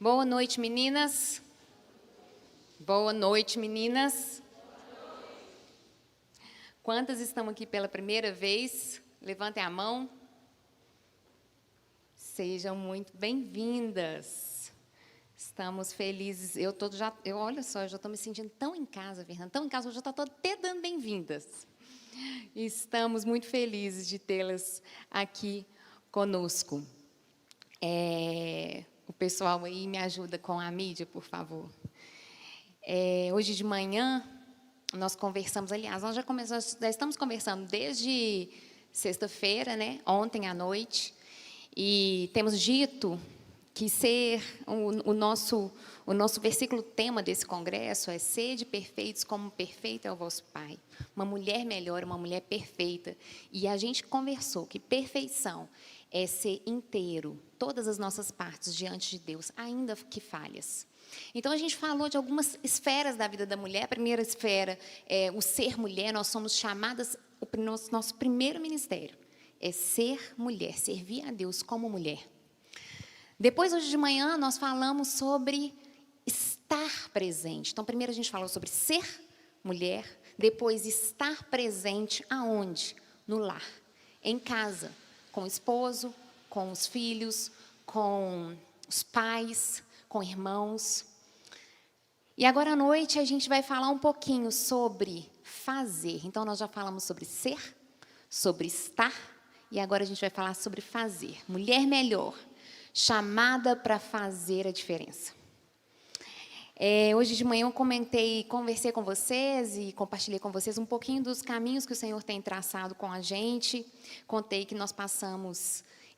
Boa noite, meninas. Boa noite, meninas. Quantas estão aqui pela primeira vez? Levantem a mão. Sejam muito bem-vindas. Estamos felizes. Olha só, eu já estou me sentindo tão em casa, Fernanda, tão em casa, eu já estou até dando bem-vindas. Estamos muito felizes de tê-las aqui conosco. O pessoal aí me ajuda com a mídia, por favor. Hoje de manhã, nós conversamos, aliás, nós já estamos conversando desde sexta-feira, né, ontem à noite, e temos dito que o nosso versículo tema desse congresso é: sede perfeitos como perfeito é o vosso Pai. Uma mulher melhor, uma mulher perfeita. E a gente conversou que perfeição é ser inteiro, todas as nossas partes diante de Deus, ainda que falhas. Então, a gente falou de algumas esferas da vida da mulher. A primeira esfera é o ser mulher. Nós somos chamadas, nosso primeiro ministério é ser mulher, servir a Deus como mulher. Depois, hoje de manhã, nós falamos sobre estar presente. Então, primeiro a gente falou sobre ser mulher, depois estar presente aonde? No lar, em casa, com o esposo, com os filhos, com os pais, com irmãos. E agora à noite a gente vai falar um pouquinho sobre fazer. Então, nós já falamos sobre ser, sobre estar, e agora a gente vai falar sobre fazer. Mulher melhor, chamada para fazer a diferença. Hoje de manhã eu conversei com vocês e compartilhei com vocês um pouquinho dos caminhos que o Senhor tem traçado com a gente. Contei que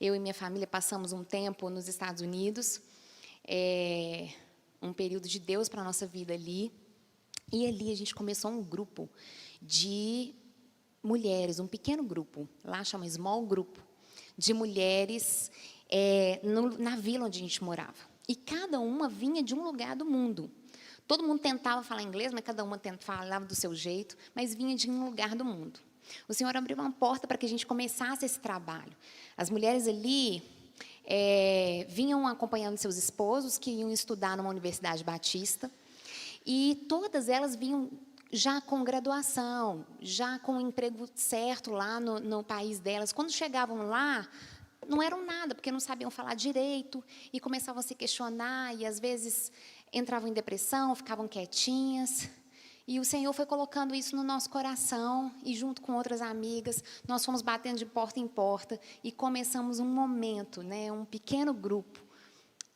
eu e minha família passamos um tempo nos Estados Unidos, um período de Deus para a nossa vida ali. E ali a gente começou um grupo de mulheres, um pequeno grupo, lá chama Small Group, de mulheres na vila onde a gente morava. E cada uma vinha de um lugar do mundo. Todo mundo tentava falar inglês, mas cada uma falava do seu jeito, mas vinha de um lugar do mundo. O Senhor abriu uma porta para que a gente começasse esse trabalho. As mulheres ali vinham acompanhando seus esposos, que iam estudar numa universidade batista, e todas elas vinham já com graduação, já com um emprego certo lá no país delas. Quando chegavam lá, não eram nada, porque não sabiam falar direito, e começavam a se questionar, e às vezes entravam em depressão, ficavam quietinhas. E o Senhor foi colocando isso no nosso coração, e junto com outras amigas, nós fomos batendo de porta em porta, e começamos um momento, um pequeno grupo,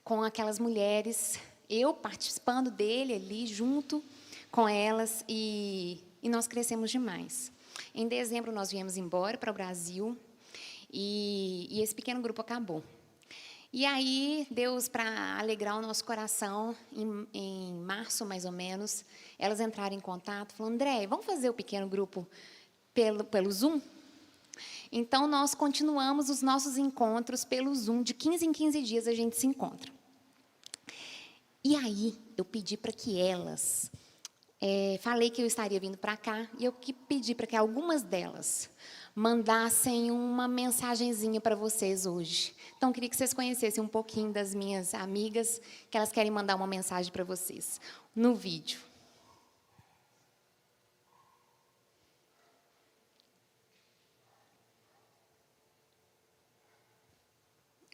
com aquelas mulheres, eu participando dele ali, junto com elas, e nós crescemos demais. Em dezembro, nós viemos embora para o Brasil, e esse pequeno grupo acabou. E aí, Deus, para alegrar o nosso coração, em março, mais ou menos, elas entraram em contato, falaram: André, vamos fazer o pequeno grupo pelo Zoom? Então, nós continuamos os nossos encontros pelo Zoom, de 15 em 15 dias a gente se encontra. E aí, eu pedi para que elas... falei que eu estaria vindo para cá, e eu pedi para que algumas delas mandassem uma mensagenzinha para vocês hoje. Então, queria que vocês conhecessem um pouquinho das minhas amigas, que elas querem mandar uma mensagem para vocês, no vídeo.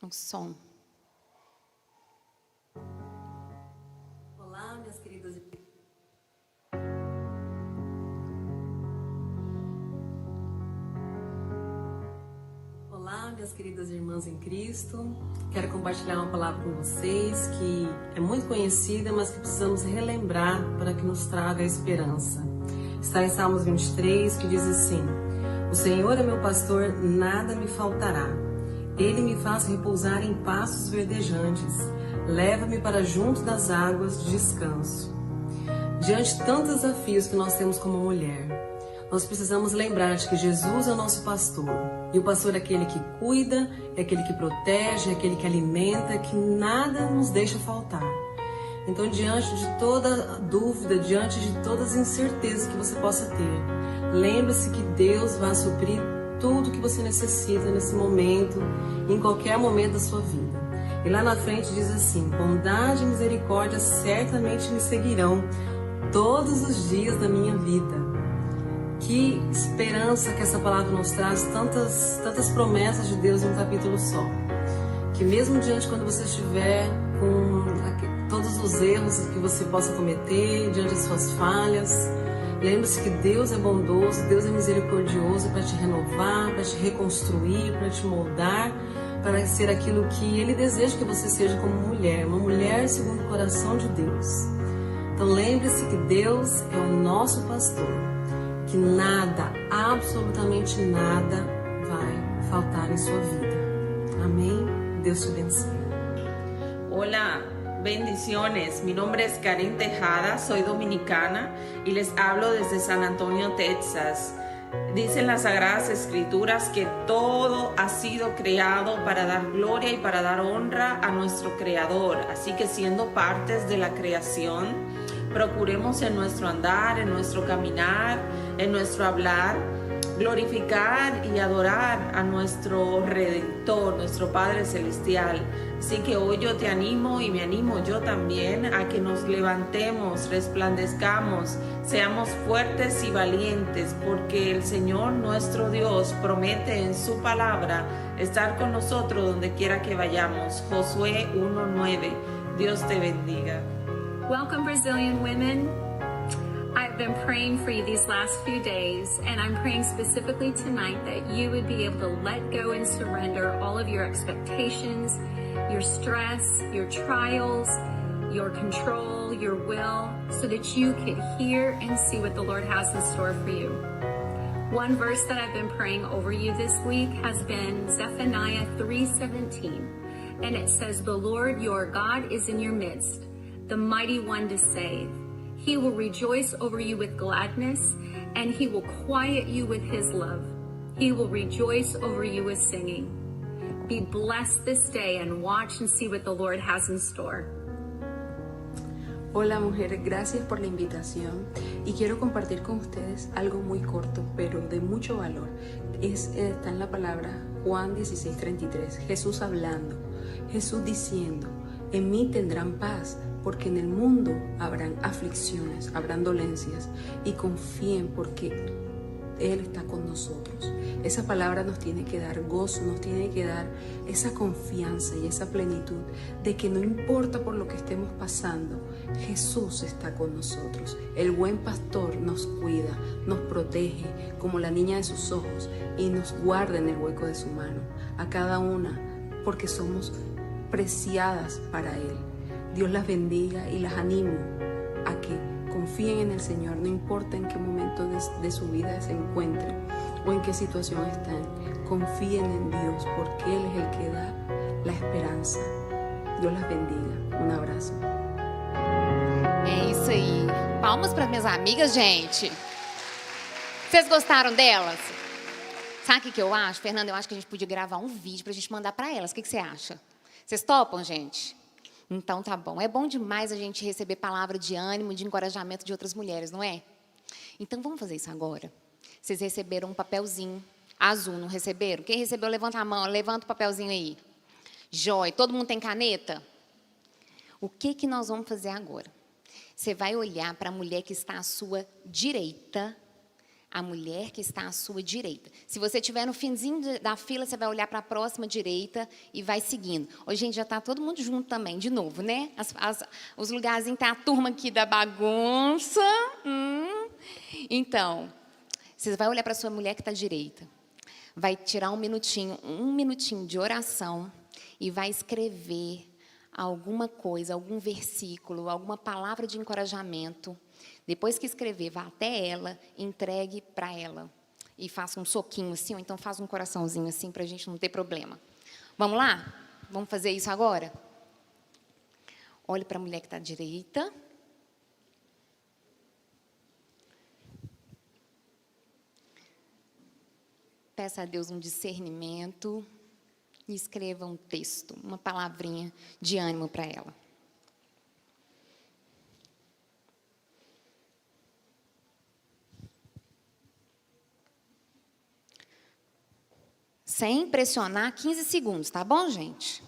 O som. Olá, minhas queridas e... Olá, minhas queridas irmãs em Cristo. Quero compartilhar uma palavra com vocês que é muito conhecida, mas que precisamos relembrar para que nos traga esperança. Está em Salmos 23, que diz assim: O Senhor é meu pastor, nada me faltará. Ele me faz repousar em pastos verdejantes. Leva-me para junto das águas de descanso. Diante de tantos desafios que nós temos como mulher, nós precisamos lembrar de que Jesus é o nosso pastor. E o pastor é aquele que cuida, é aquele que protege, é aquele que alimenta, que nada nos deixa faltar. Então, diante de toda dúvida, diante de todas as incertezas que você possa ter, lembre-se que Deus vai suprir tudo que você necessita nesse momento, em qualquer momento da sua vida. E lá na frente diz assim: bondade e misericórdia certamente me seguirão todos os dias da minha vida. Que esperança que essa palavra nos traz, tantas promessas de Deus em um capítulo só. Que mesmo diante, quando você estiver com todos os erros que você possa cometer, diante das suas falhas, lembre-se que Deus é bondoso, Deus é misericordioso para te renovar, para te reconstruir, para te moldar, para ser aquilo que Ele deseja que você seja como mulher, uma mulher segundo o coração de Deus. Então lembre-se que Deus é o nosso pastor, que nada, absolutamente nada vai faltar em sua vida. Amém? Dios te bendiga. Hola, bendiciones. Mi nombre es Karen Tejada, soy dominicana y les hablo desde San Antonio, Texas. Dicen las Sagradas Escrituras que todo ha sido creado para dar gloria y para dar honra a nuestro Creador. Así que siendo partes de la creación, procuremos en nuestro andar, en nuestro caminar, en nuestro hablar, glorificar y adorar a nuestro Redentor, nuestro Padre Celestial. Así que hoy yo te animo y me animo yo también a que nos levantemos, resplandezcamos, seamos fuertes y valientes, porque el Señor nuestro Dios promete en su palabra estar con nosotros donde quiera que vayamos. Josué 1:9. Dios te bendiga. Welcome, Brazilian women. I've been praying for you these last few days, and I'm praying specifically tonight that you would be able to let go and surrender all of your expectations, your stress, your trials, your control, your will, so that you could hear and see what the Lord has in store for you. One verse that I've been praying over you this week has been Zephaniah 3:17, and it says, "The Lord your God is in your midst, the mighty one to save. He will rejoice over you with gladness, and he will quiet you with his love. He will rejoice over you with singing." Be blessed this day and watch and see what the Lord has in store. Hola mujeres, gracias por la invitación y quiero compartir con ustedes algo muy corto pero de mucho valor. Está en la palabra Juan 16:33, Jesús hablando, Jesús diciendo: en mí tendrán paz, porque en el mundo habrán aflicciones, habrán dolencias, y confíen porque Él está con nosotros. Esa palabra nos tiene que dar gozo, nos tiene que dar esa confianza y esa plenitud de que no importa por lo que estemos pasando, Jesús está con nosotros. El buen pastor nos cuida, nos protege como la niña de sus ojos y nos guarda en el hueco de su mano, a cada una, porque somos preciadas para Él. Dios las bendiga y las animo a que confíen en el Señor, no importa en qué momento de su vida se encuentren o en qué situación están. Confíen en Dios porque Él es el que da la esperança. Deus las bendiga. Um abraço. É isso aí. Palmas para minhas amigas, gente. Vocês gostaram delas? Sabe o que eu acho, Fernanda? Eu acho que a gente podia gravar um vídeo para a gente mandar para elas. O que você acha? Vocês topam, gente? Então tá bom. É bom demais a gente receber palavra de ânimo, de encorajamento de outras mulheres, não é? Então vamos fazer isso agora. Vocês receberam um papelzinho azul, não receberam? Quem recebeu, levanta a mão, levanta o papelzinho aí. Jóia. Todo mundo tem caneta? O que nós vamos fazer agora? Você vai olhar para a mulher que está à sua direita. A mulher que está à sua direita. Se você estiver no finzinho da fila, você vai olhar para a próxima direita e vai seguindo. Hoje, gente, já está todo mundo junto também, de novo, né? Os lugarzinhos, tem a turma aqui da bagunça. Então, você vai olhar para a sua mulher que está à direita. Vai tirar um minutinho de oração e vai escrever alguma coisa, algum versículo, alguma palavra de encorajamento. Depois que escrever, vá até ela, entregue para ela. E faça um soquinho assim, ou então faça um coraçãozinho assim, para a gente não ter problema. Vamos lá? Vamos fazer isso agora? Olhe para a mulher que está à direita. Peça a Deus um discernimento. E escreva um texto, uma palavrinha de ânimo para ela. Sem pressionar, 15 segundos, tá bom, gente?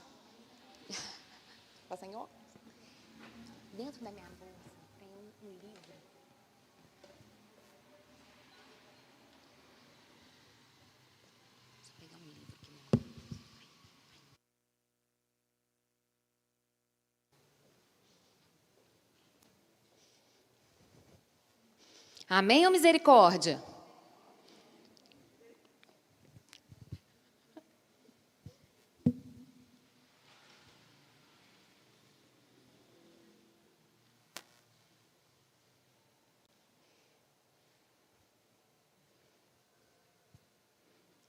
Tá sem óculos? Dentro da minha bolsa tem um livro. Deixa eu pegar um livro aqui. Amém ou misericórdia?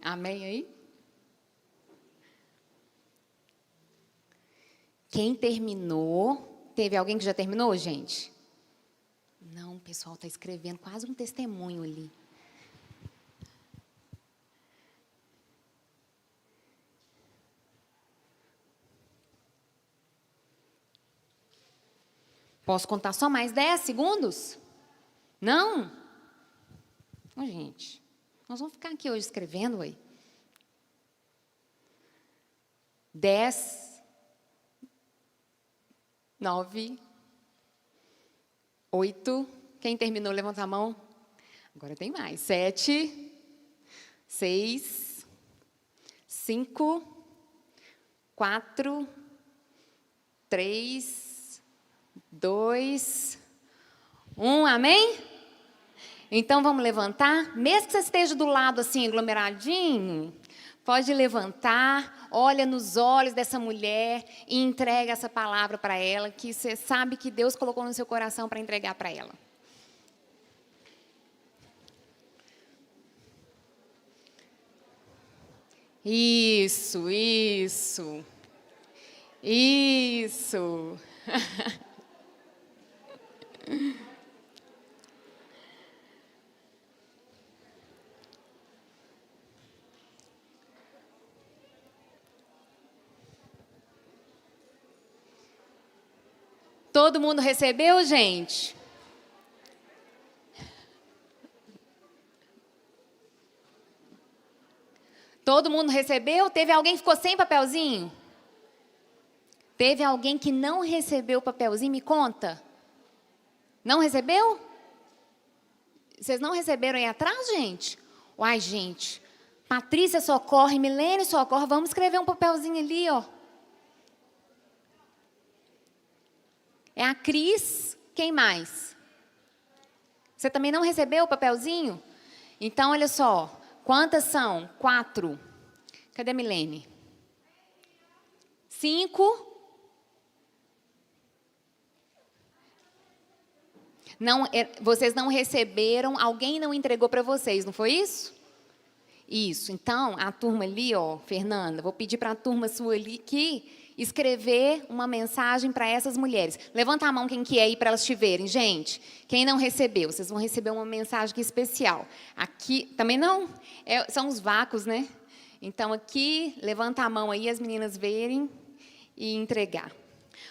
Amém aí? Quem terminou? Teve alguém que já terminou, gente? Não, o pessoal está escrevendo quase um testemunho ali. Posso contar só mais 10 segundos? Não? Ô, gente, nós vamos ficar aqui hoje escrevendo, ué. 10, 9, 8. Quem terminou, levanta a mão. Agora tem mais. 7, 6, 5, 4, 3, 2, 1. Amém? Então, vamos levantar. Mesmo que você esteja do lado assim, aglomeradinho, pode levantar, olha nos olhos dessa mulher e entrega essa palavra para ela, que você sabe que Deus colocou no seu coração para entregar para ela. Isso, isso. Isso. Todo mundo recebeu, gente? Todo mundo recebeu? Teve alguém que ficou sem papelzinho? Teve alguém que não recebeu o papelzinho? Me conta. Não recebeu? Vocês não receberam aí atrás, gente? Uai, gente. Patrícia socorre, Milene socorre. Vamos escrever um papelzinho ali, ó. É a Cris. Quem mais? Você também não recebeu o papelzinho? Então, olha só. Quantas são? 4. Cadê a Milene? 5. Não, vocês não receberam, alguém não entregou para vocês, não foi isso? Isso. Então, a turma ali, ó, Fernanda, vou pedir para a turma sua ali que escrever uma mensagem para essas mulheres. Levanta a mão quem que é aí para elas te verem, gente. Quem não recebeu, vocês vão receber uma mensagem aqui especial. Aqui, também não? São os vácuos, né? Então, aqui, levanta a mão aí, as meninas verem e entregar.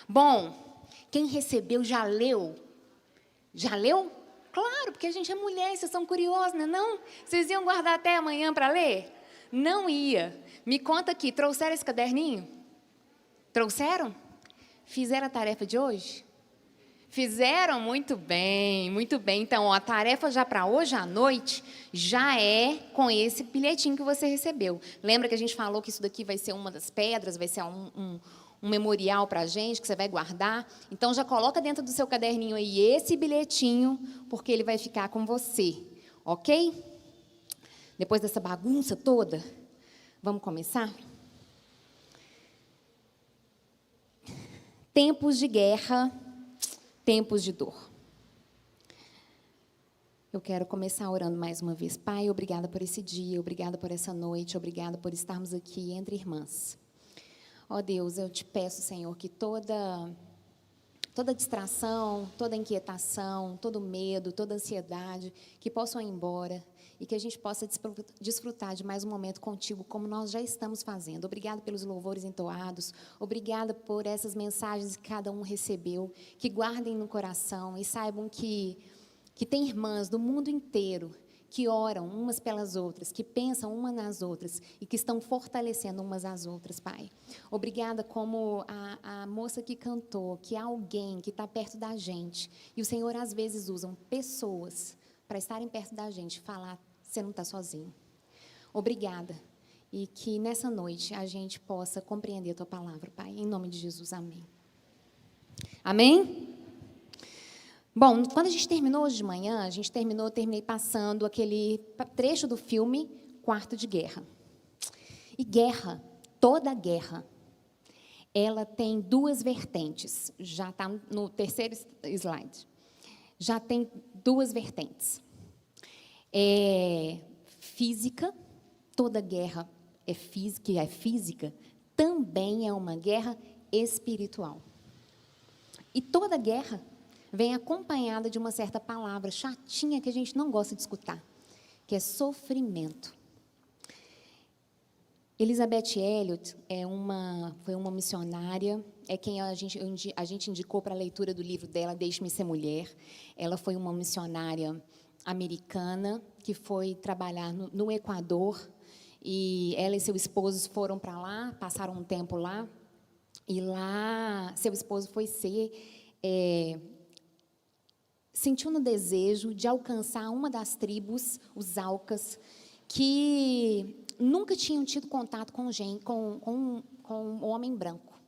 Bom, quem recebeu já leu? Já leu? Claro, porque a gente é mulher, vocês são curiosos, não é não? Vocês iam guardar até amanhã para ler? Não ia. Me conta aqui, trouxeram esse caderninho? Trouxeram? Fizeram a tarefa de hoje? Fizeram? Muito bem, muito bem. Então, ó, a tarefa já para hoje à noite já é com esse bilhetinho que você recebeu. Lembra que a gente falou que isso daqui vai ser uma das pedras, vai ser um memorial para a gente, que você vai guardar. Então, já coloca dentro do seu caderninho aí esse bilhetinho, porque ele vai ficar com você, ok? Depois dessa bagunça toda, vamos começar? Tempos de guerra, tempos de dor. Eu quero começar orando mais uma vez. Pai, obrigada por esse dia, obrigada por essa noite, obrigada por estarmos aqui entre irmãs. Ó Deus, eu te peço, Senhor, que toda distração, toda inquietação, todo medo, toda ansiedade, que possam ir embora e que a gente possa desfrutar de mais um momento contigo, como nós já estamos fazendo. Obrigada pelos louvores entoados, obrigada por essas mensagens que cada um recebeu, que guardem no coração e saibam que tem irmãs do mundo inteiro que oram umas pelas outras, que pensam umas nas outras e que estão fortalecendo umas às outras, Pai. Obrigada como a moça que cantou, que há alguém que está perto da gente. E o Senhor, às vezes, usa pessoas para estarem perto da gente e falar, você não está sozinho. Obrigada. E que nessa noite a gente possa compreender a Tua palavra, Pai. Em nome de Jesus, amém. Amém? Bom, quando a gente terminou hoje de manhã, terminei passando aquele trecho do filme Quarto de Guerra. E guerra, toda guerra, ela tem duas vertentes. Já está no terceiro slide. Já tem duas vertentes. Física, toda guerra que é física, também é uma guerra espiritual. E toda guerra vem acompanhada de uma certa palavra chatinha que a gente não gosta de escutar, que é sofrimento. Elizabeth Elliot foi uma missionária, é quem a gente indicou para a leitura do livro dela, Deixe-me Ser Mulher. Ela foi uma missionária americana que foi trabalhar no Equador, e ela e seu esposo foram para lá, passaram um tempo lá, e lá seu esposo foi sentiu no desejo de alcançar uma das tribos, os Aucas, que nunca tinham tido contato com o homem branco.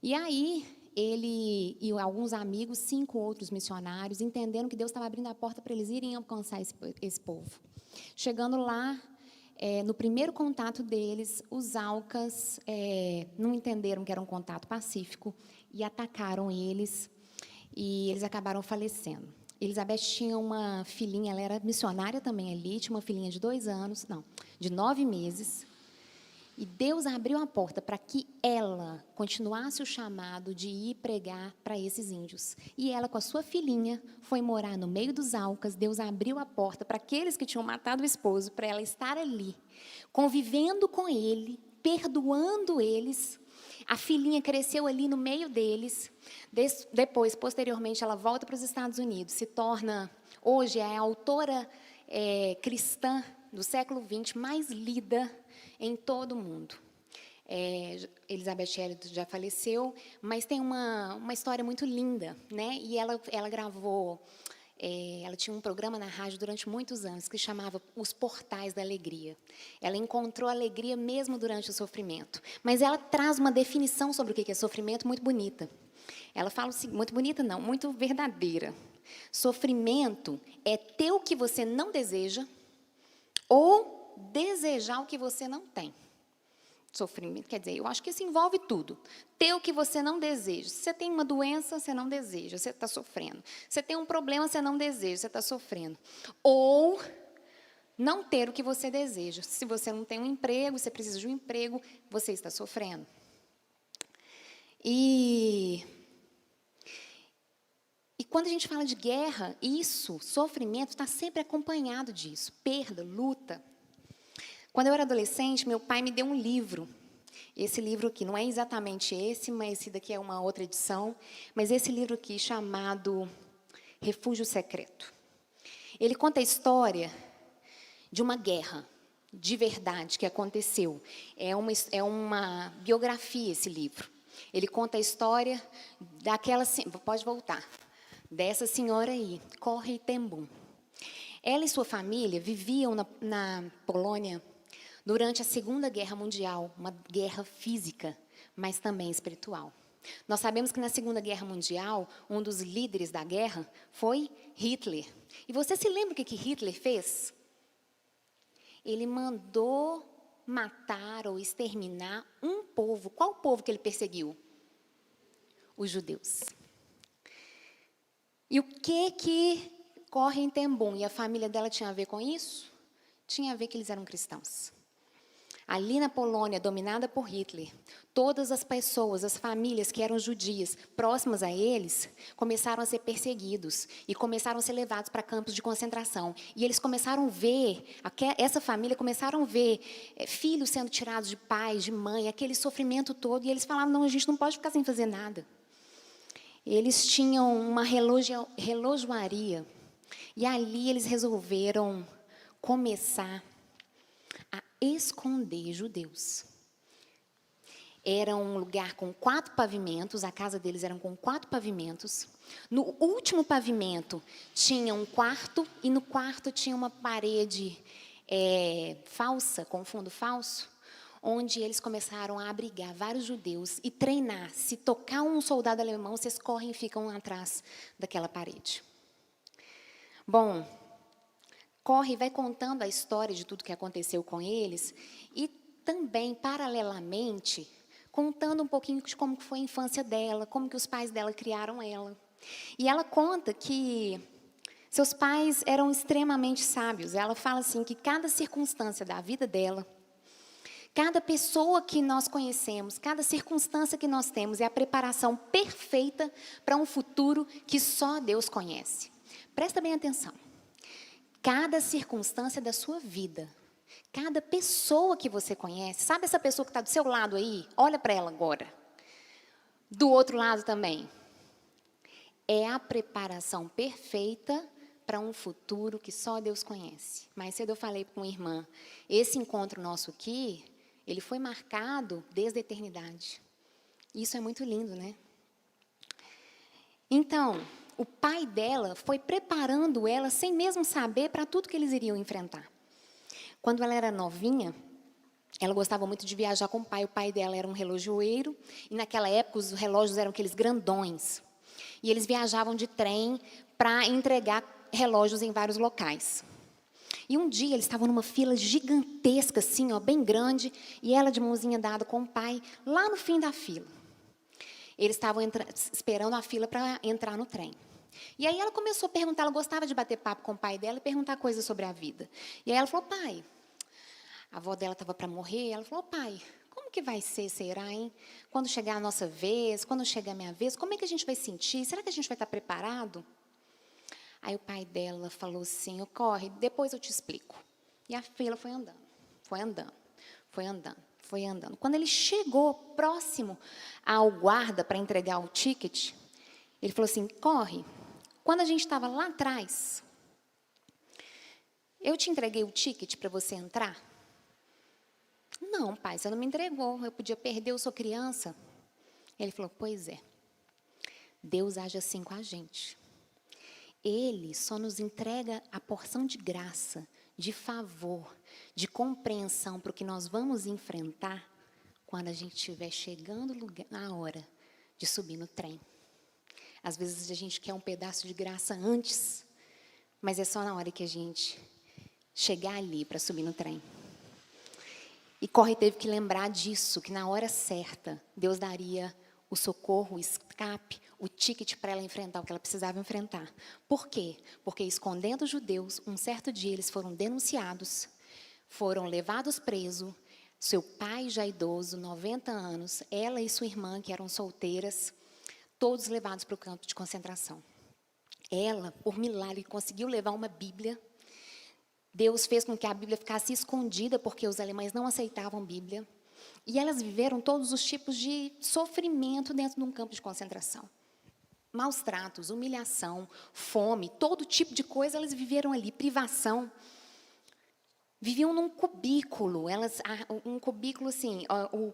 E aí, ele e alguns amigos, 5 outros missionários, entenderam que Deus estava abrindo a porta para eles irem alcançar esse povo. Chegando lá, no primeiro contato deles, os Aucas não entenderam que era um contato pacífico e atacaram eles, e eles acabaram falecendo. Elizabeth tinha uma filhinha, ela era missionária também ali, tinha uma filhinha de 9 meses, e Deus abriu a porta para que ela continuasse o chamado de ir pregar para esses índios. E ela, com a sua filhinha, foi morar no meio dos Aucas. Deus abriu a porta para aqueles que tinham matado o esposo, para ela estar ali, convivendo com ele, perdoando eles. A filhinha cresceu ali no meio deles. Depois, posteriormente, ela volta para os Estados Unidos, se torna, hoje, a autora cristã do século XX mais lida em todo o mundo. Elizabeth Elliot já faleceu, mas tem uma história muito linda, né? E ela gravou, ela tinha um programa na rádio durante muitos anos que chamava Os Portais da Alegria. Ela encontrou alegria mesmo durante o sofrimento. Mas ela traz uma definição sobre o que é sofrimento muito bonita. Ela fala o seguinte, muito bonita não, muito verdadeira. Sofrimento é ter o que você não deseja ou desejar o que você não tem. Sofrimento, quer dizer, eu acho que isso envolve tudo. Ter o que você não deseja. Se você tem uma doença, você não deseja, você está sofrendo. Se você tem um problema, você não deseja, você está sofrendo. Ou não ter o que você deseja. Se você não tem um emprego, você precisa de um emprego, você está sofrendo. E quando a gente fala de guerra, sofrimento, está sempre acompanhado disso. Perda, luta. Quando eu era adolescente, meu pai me deu um livro. Esse livro aqui, não é exatamente esse, mas esse daqui é uma outra edição. Mas esse livro aqui, chamado Refúgio Secreto. Ele conta a história de uma guerra, de verdade, que aconteceu. É uma biografia, esse livro. Ele conta a história daquela... Pode voltar. Dessa senhora aí, Corrie ten Boom. Ela e sua família viviam na Polônia durante a Segunda Guerra Mundial, uma guerra física, mas também espiritual. Nós sabemos que na Segunda Guerra Mundial, um dos líderes da guerra foi Hitler. E você se lembra o que Hitler fez? Ele mandou matar ou exterminar um povo. Qual povo que ele perseguiu? Os judeus. E o que Corrie ten Boom e a família dela tinha a ver com isso? Tinha a ver que eles eram cristãos. Ali na Polônia, dominada por Hitler, todas as pessoas, as famílias que eram judias, próximas a eles, começaram a ser perseguidos e começaram a ser levados para campos de concentração. E eles começaram a ver, essa família começaram a ver filhos sendo tirados de pais, de mãe, aquele sofrimento todo. E eles falavam, não, a gente não pode ficar sem fazer nada. Eles tinham uma relojoaria. E ali eles resolveram começar a esconder judeus. Era um lugar com 4 pavimentos, a casa deles era com 4 pavimentos. No último pavimento tinha um quarto, e no quarto tinha uma parede falsa, com fundo falso, onde eles começaram a abrigar vários judeus e treinar. Se tocar um soldado alemão, vocês correm e ficam atrás daquela parede. Bom, corre e vai contando a história de tudo que aconteceu com eles e também, paralelamente, contando um pouquinho de como foi a infância dela, como que os pais dela criaram ela. E ela conta que seus pais eram extremamente sábios. Ela fala assim que cada circunstância da vida dela, cada pessoa que nós conhecemos, cada circunstância que nós temos é a preparação perfeita para um futuro que só Deus conhece. Presta bem atenção. Cada circunstância da sua vida, cada pessoa que você conhece, sabe essa pessoa que está do seu lado aí? Olha para ela agora. Do outro lado também. É a preparação perfeita para um futuro que só Deus conhece. Mais cedo eu falei com uma irmã, esse encontro nosso aqui, ele foi marcado desde a eternidade. Isso é muito lindo, né? Então, o pai dela foi preparando ela, sem mesmo saber, para tudo que eles iriam enfrentar. Quando ela era novinha, ela gostava muito de viajar com o pai. O pai dela era um relojoeiro, e naquela época os relógios eram aqueles grandões. E eles viajavam de trem para entregar relógios em vários locais. E um dia eles estavam numa fila gigantesca, assim, ó, bem grande, e ela de mãozinha dada com o pai, lá no fim da fila. Eles estavam esperando a fila para entrar no trem. E aí ela começou a perguntar, ela gostava de bater papo com o pai dela e perguntar coisas sobre a vida. E aí ela falou, pai, a avó dela estava para morrer, ela falou, pai, como que vai ser, será, hein? Quando chegar a nossa vez, quando chegar a minha vez, como é que a gente vai sentir? Será que a gente vai estar preparado? Aí o pai dela falou assim, corre, depois eu te explico. E a fila foi andando, foi andando, foi andando, foi andando. Quando ele chegou próximo ao guarda para entregar o ticket, ele falou assim, corre. Quando a gente estava lá atrás, eu te entreguei o ticket para você entrar? Não, pai, você não me entregou, eu podia perder, eu sou criança. Ele falou, pois é, Deus age assim com a gente. Ele só nos entrega a porção de graça, de favor, de compreensão para o que nós vamos enfrentar quando a gente estiver chegando na hora de subir no trem. Às vezes a gente quer um pedaço de graça antes, mas é só na hora que a gente chegar ali para subir no trem. E Corre teve que lembrar disso, que na hora certa, Deus daria o socorro, o escape, o ticket para ela enfrentar o que ela precisava enfrentar. Por quê? Porque escondendo os judeus, um certo dia eles foram denunciados, foram levados presos, seu pai já idoso, 90 anos, ela e sua irmã, que eram solteiras, todos levados para o campo de concentração. Ela, por milagre, conseguiu levar uma Bíblia. Deus fez com que a Bíblia ficasse escondida, porque os alemães não aceitavam Bíblia. E elas viveram todos os tipos de sofrimento dentro de um campo de concentração. Maus tratos, humilhação, fome, todo tipo de coisa elas viveram ali, privação. Viviam num cubículo, um cubículo assim,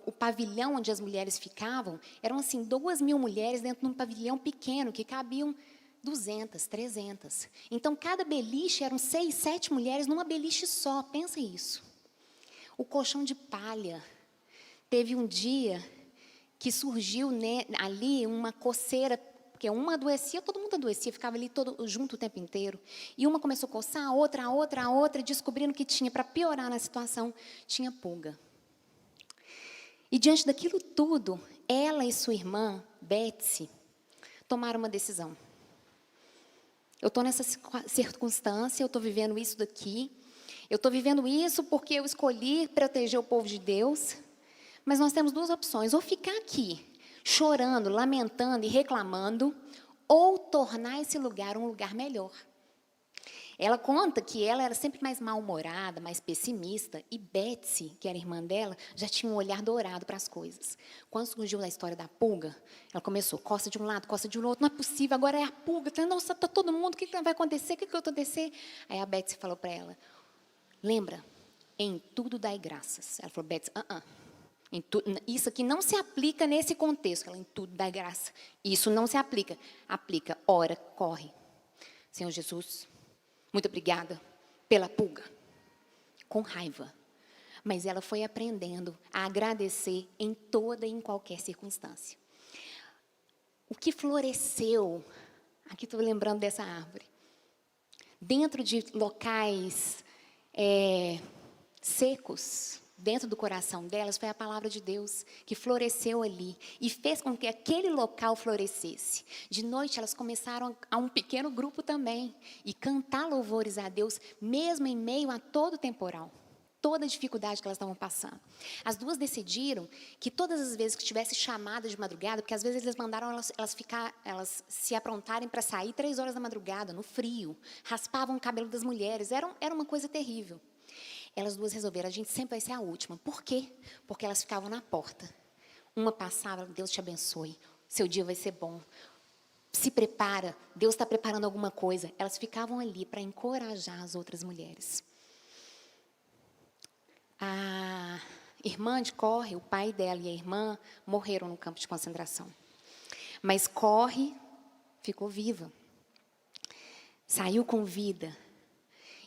o pavilhão onde as mulheres ficavam, eram assim 2.000 mulheres dentro de um pavilhão pequeno, que cabiam 200, 300. Então, cada beliche eram 6, 7 mulheres numa beliche só, pensa isso. O colchão de palha. Teve um dia que surgiu ali uma coceira, porque uma adoecia, todo mundo adoecia, ficava ali todo junto o tempo inteiro. E uma começou a coçar, a outra, descobrindo que tinha, para piorar na situação, tinha pulga. E diante daquilo tudo, ela e sua irmã, Betsy, tomaram uma decisão. Eu estou nessa circunstância, eu estou vivendo isso daqui, eu estou vivendo isso porque eu escolhi proteger o povo de Deus, mas nós temos 2 opções, ou ficar aqui, chorando, lamentando e reclamando, ou tornar esse lugar um lugar melhor. Ela conta que ela era sempre mais mal-humorada, mais pessimista, e Betsy, que era irmã dela, já tinha um olhar dourado para as coisas. Quando surgiu a história da pulga, ela começou, coça de um lado, coça de outro, não é possível, agora é a pulga, nossa, está todo mundo, o que vai acontecer, o que vai acontecer? Aí a Betsy falou para ela, Lembra? Em tudo dai graças. Ela falou, Betsy, isso aqui não se aplica nesse contexto. Ela, em tudo dai graça. Isso não se aplica. Aplica, ora, corre. Senhor Jesus, muito obrigada pela pulga. Com raiva. Mas ela foi aprendendo a agradecer em toda e em qualquer circunstância. O que floresceu, aqui estou lembrando dessa árvore, dentro de locais secos, dentro do coração delas, foi a palavra de Deus que floresceu ali e fez com que aquele local florescesse. De noite, elas começaram a um pequeno grupo também e cantar louvores a Deus, mesmo em meio a todo o temporal, toda a dificuldade que elas estavam passando. As duas decidiram que todas as vezes que tivesse chamada de madrugada, porque às vezes eles mandaram elas se aprontarem para sair 3 horas da madrugada, no frio, raspavam o cabelo das mulheres, era uma coisa terrível. Elas duas resolveram, a gente sempre vai ser a última. Por quê? Porque elas ficavam na porta. Uma passava, Deus te abençoe, seu dia vai ser bom. Se prepara, Deus está preparando alguma coisa. Elas ficavam ali para encorajar as outras mulheres. A irmã de Corre, o pai dela e a irmã, morreram no campo de concentração. Mas Corre ficou viva. Saiu com vida.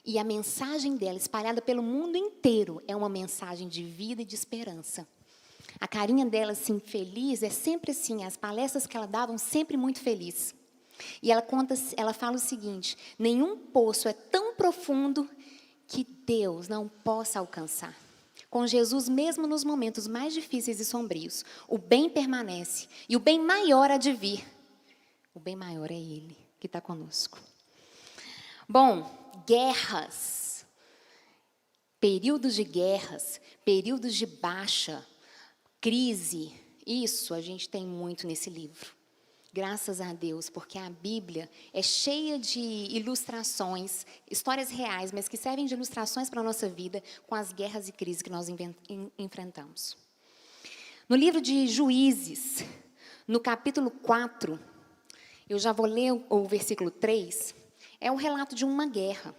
E a mensagem dela, espalhada pelo mundo inteiro, é uma mensagem de vida e de esperança. A carinha dela, assim, feliz, é sempre assim, as palestras que ela dava, sempre muito feliz. E ela fala o seguinte, nenhum poço é tão profundo que Deus não possa alcançar. Com Jesus, mesmo nos momentos mais difíceis e sombrios, o bem permanece e o bem maior há de vir. O bem maior é Ele que está conosco. Bom, guerras, períodos de guerras, períodos de baixa, crise, isso a gente tem muito nesse livro. Graças a Deus, porque a Bíblia é cheia de ilustrações, histórias reais, mas que servem de ilustrações para a nossa vida com as guerras e crises que nós enfrentamos. No livro de Juízes, no capítulo 4, eu já vou ler o versículo 3, é o relato de uma guerra.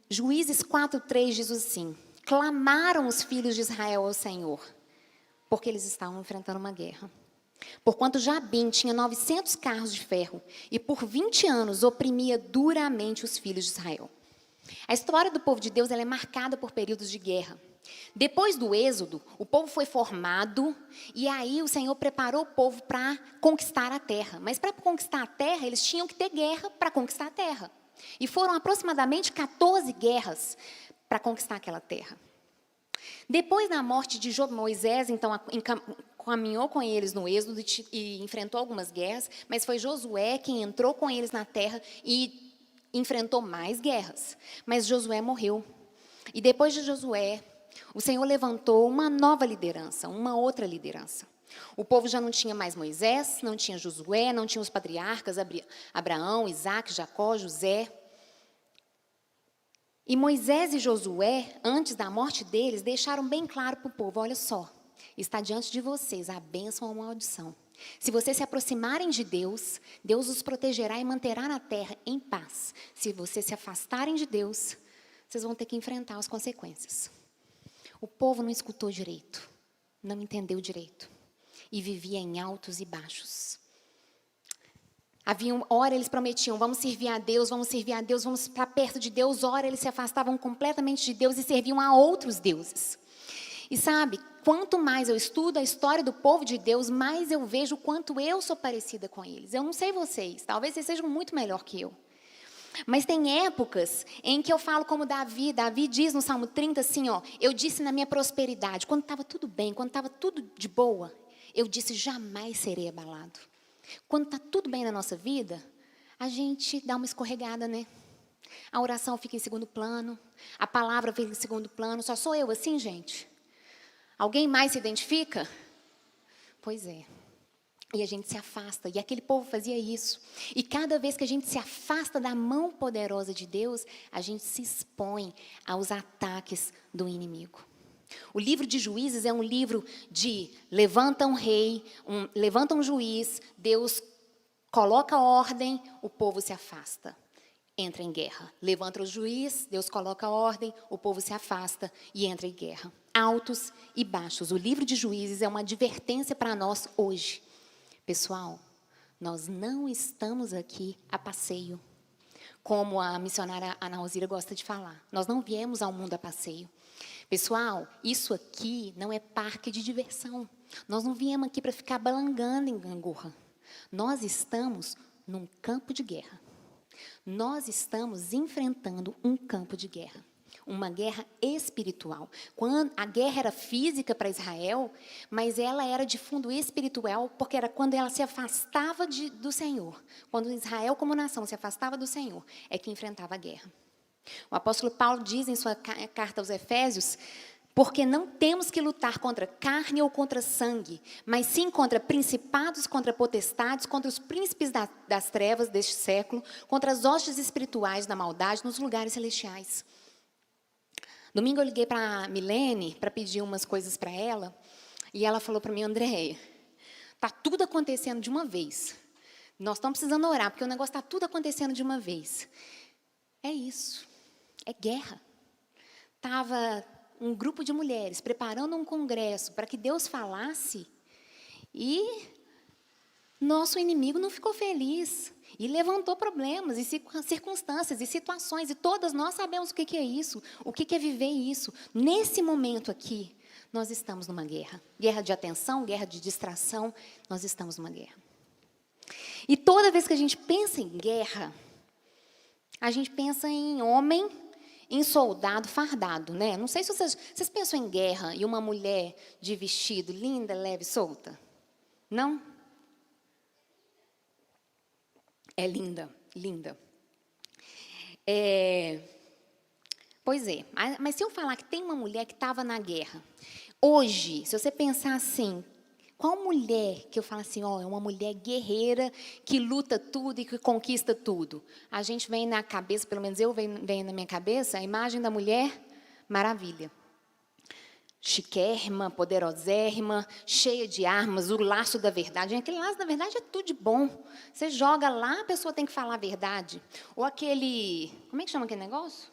Juízes 4:3 diz assim, clamaram os filhos de Israel ao Senhor, porque eles estavam enfrentando uma guerra. Porquanto Jabim tinha 900 carros de ferro e por 20 anos oprimia duramente os filhos de Israel. A história do povo de Deus ela é marcada por períodos de guerra. Depois do êxodo, o povo foi formado e aí o Senhor preparou o povo para conquistar a terra. Mas para conquistar a terra, eles tinham que ter guerra para conquistar a terra. E foram aproximadamente 14 guerras para conquistar aquela terra. Depois da morte de Moisés, então, caminhou com eles no êxodo e enfrentou algumas guerras, mas foi Josué quem entrou com eles na terra e enfrentou mais guerras. Mas Josué morreu. E depois de Josué, o Senhor levantou uma nova liderança, uma outra liderança. O povo já não tinha mais Moisés, não tinha Josué, não tinha os patriarcas, Abraão, Isaac, Jacó, José. E Moisés e Josué, antes da morte deles, deixaram bem claro para o povo, olha só, está diante de vocês a bênção ou a maldição. Se vocês se aproximarem de Deus, Deus os protegerá e manterá na terra em paz. Se vocês se afastarem de Deus, vocês vão ter que enfrentar as consequências. O povo não escutou direito, não entendeu direito e vivia em altos e baixos. Ora eles prometiam, vamos servir a Deus, vamos para perto de Deus. Ora eles se afastavam completamente de Deus e serviam a outros deuses. E sabe, quanto mais eu estudo a história do povo de Deus, mais eu vejo o quanto eu sou parecida com eles. Eu não sei vocês, talvez vocês sejam muito melhor que eu. Mas tem épocas em que eu falo como Davi diz no Salmo 30 assim, ó, eu disse na minha prosperidade, quando estava tudo bem, quando estava tudo de boa, eu disse, jamais serei abalado. Quando está tudo bem na nossa vida, a gente dá uma escorregada, né? A oração fica em segundo plano, a palavra fica em segundo plano, só sou eu assim, gente? Alguém mais se identifica? Pois é. E a gente se afasta, e aquele povo fazia isso. E cada vez que a gente se afasta da mão poderosa de Deus, a gente se expõe aos ataques do inimigo. O livro de Juízes é um livro de levanta um rei, levanta um juiz, Deus coloca ordem, o povo se afasta. entra em guerra. Levanta o juiz, Deus coloca a ordem, o povo se afasta e entra em guerra. Altos e baixos. O livro de Juízes é uma advertência para nós hoje. Pessoal, nós não estamos aqui a passeio, como a missionária Ana Rosira gosta de falar. Nós não viemos ao mundo a passeio. Pessoal, isso aqui não é parque de diversão. Nós não viemos aqui para ficar balangando em gangorra. Nós estamos num campo de guerra. Nós estamos enfrentando um campo de guerra. Uma guerra espiritual. Quando a guerra era física para Israel, mas ela era de fundo espiritual, porque era quando ela se afastava do Senhor. Quando Israel, como nação, se afastava do Senhor, é que enfrentava a guerra. O apóstolo Paulo diz em sua carta aos Efésios, porque não temos que lutar contra carne ou contra sangue, mas sim contra principados, contra potestades, contra os príncipes das trevas deste século, contra as hostes espirituais da maldade nos lugares celestiais. Domingo eu liguei para a Milene para pedir umas coisas para ela, e ela falou para mim: Andréia, está tudo acontecendo de uma vez. Nós estamos precisando orar, porque o negócio está tudo acontecendo de uma vez. É isso, é guerra. Estava um grupo de mulheres preparando um congresso para que Deus falasse, e nosso inimigo não ficou feliz. E levantou problemas, e circunstâncias, e situações, e todas nós sabemos o que é isso, o que é viver isso. Nesse momento aqui, nós estamos numa guerra. Guerra de atenção, guerra de distração, nós estamos numa guerra. E toda vez que a gente pensa em guerra, a gente pensa em homem, em soldado fardado, né? Não sei se vocês pensam em guerra e uma mulher de vestido linda, leve, solta. Não? É linda, linda. Pois é, mas se eu falar que tem uma mulher que estava na guerra, hoje, se você pensar assim, qual mulher que eu falo assim, é uma mulher guerreira que luta tudo e que conquista tudo? A gente vem na cabeça, pelo menos eu venho na minha cabeça, a imagem da Mulher Maravilha. Chiquérrima, poderosérrima, cheia de armas, o laço da verdade. Aquele laço da verdade é tudo de bom. Você joga lá, a pessoa tem que falar a verdade. Ou aquele... Como é que chama aquele negócio?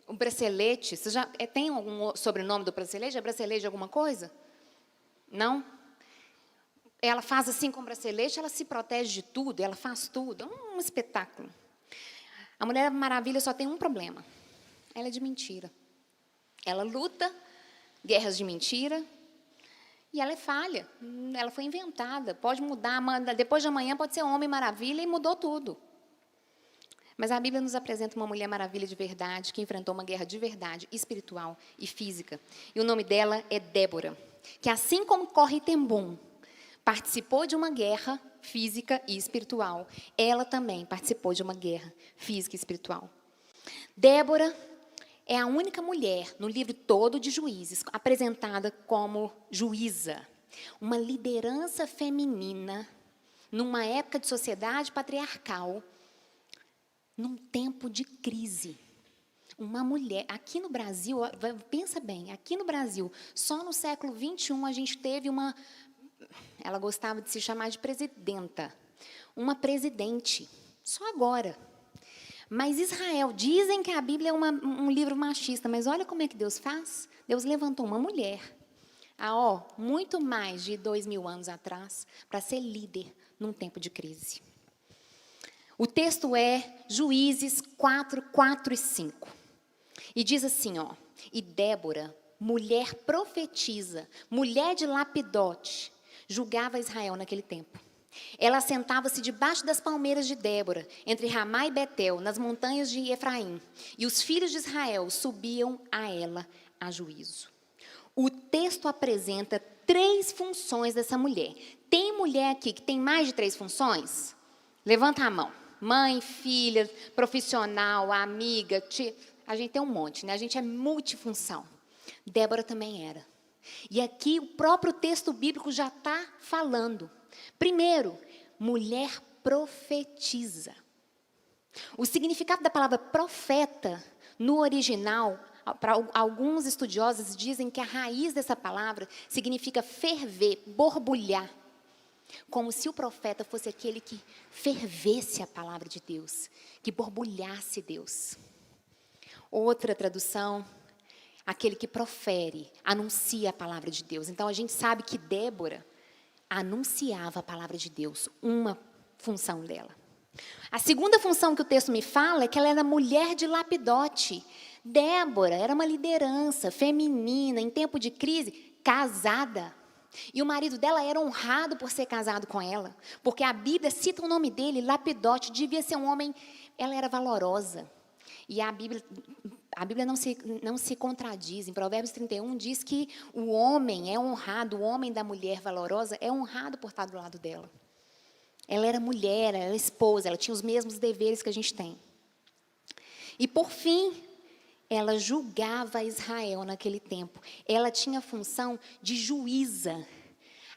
O bracelete. Você já tem algum sobrenome do bracelete? É bracelete de alguma coisa? Não? Ela faz assim com o bracelete, ela se protege de tudo, ela faz tudo. É um espetáculo. A Mulher Maravilha só tem um problema. Ela é de mentira. Ela luta guerras de mentira, e ela é falha. Ela foi inventada. Pode mudar, depois de amanhã pode ser Homem Maravilha e mudou tudo. Mas a Bíblia nos apresenta uma Mulher Maravilha de verdade, que enfrentou uma guerra de verdade, espiritual e física. E o nome dela é Débora, que assim como Corre Tem Bom participou de uma guerra física e espiritual, ela também participou de uma guerra física e espiritual. Débora é a única mulher no livro todo de Juízes apresentada como juíza. Uma liderança feminina numa época de sociedade patriarcal, num tempo de crise. Uma mulher, aqui no Brasil, pensa bem, aqui no Brasil, só no século XXI a gente teve uma, ela gostava de se chamar de presidenta, uma presidente, só agora. Mas Israel, dizem que a Bíblia é um livro machista, mas olha como é que Deus faz. Deus levantou uma mulher, há muito mais de 2000 anos atrás, para ser líder num tempo de crise. O texto é Juízes 4, 4 e 5. E diz assim, e Débora, mulher profetisa, mulher de Lapidote, julgava Israel naquele tempo. Ela sentava-se debaixo das palmeiras de Débora, entre Ramá e Betel, nas montanhas de Efraim. E os filhos de Israel subiam a ela a juízo. O texto apresenta 3 funções dessa mulher. Tem mulher aqui que tem mais de 3 funções? Levanta a mão. Mãe, filha, profissional, amiga, tia. A gente tem um monte, né? A gente é multifunção. Débora também era. E aqui o próprio texto bíblico já está falando. Primeiro, mulher profetiza. O significado da palavra profeta, no original, para alguns estudiosos dizem que a raiz dessa palavra significa ferver, borbulhar. Como se o profeta fosse aquele que fervesse a palavra de Deus, que borbulhasse Deus. Outra tradução, aquele que profere, anuncia a palavra de Deus. Então, a gente sabe que Débora anunciava a palavra de Deus, uma função dela. A segunda função que o texto me fala é que ela era mulher de Lapidote. Débora era uma liderança feminina, em tempo de crise, casada. E o marido dela era honrado por ser casado com ela, porque a Bíblia cita o nome dele, Lapidote, devia ser um homem, ela era valorosa. E a Bíblia não se contradiz. Em Provérbios 31 diz que o homem é honrado, o homem da mulher valorosa é honrado por estar do lado dela. Ela era mulher, ela era esposa, ela tinha os mesmos deveres que a gente tem. E por fim, ela julgava Israel naquele tempo. Ela tinha a função de juíza.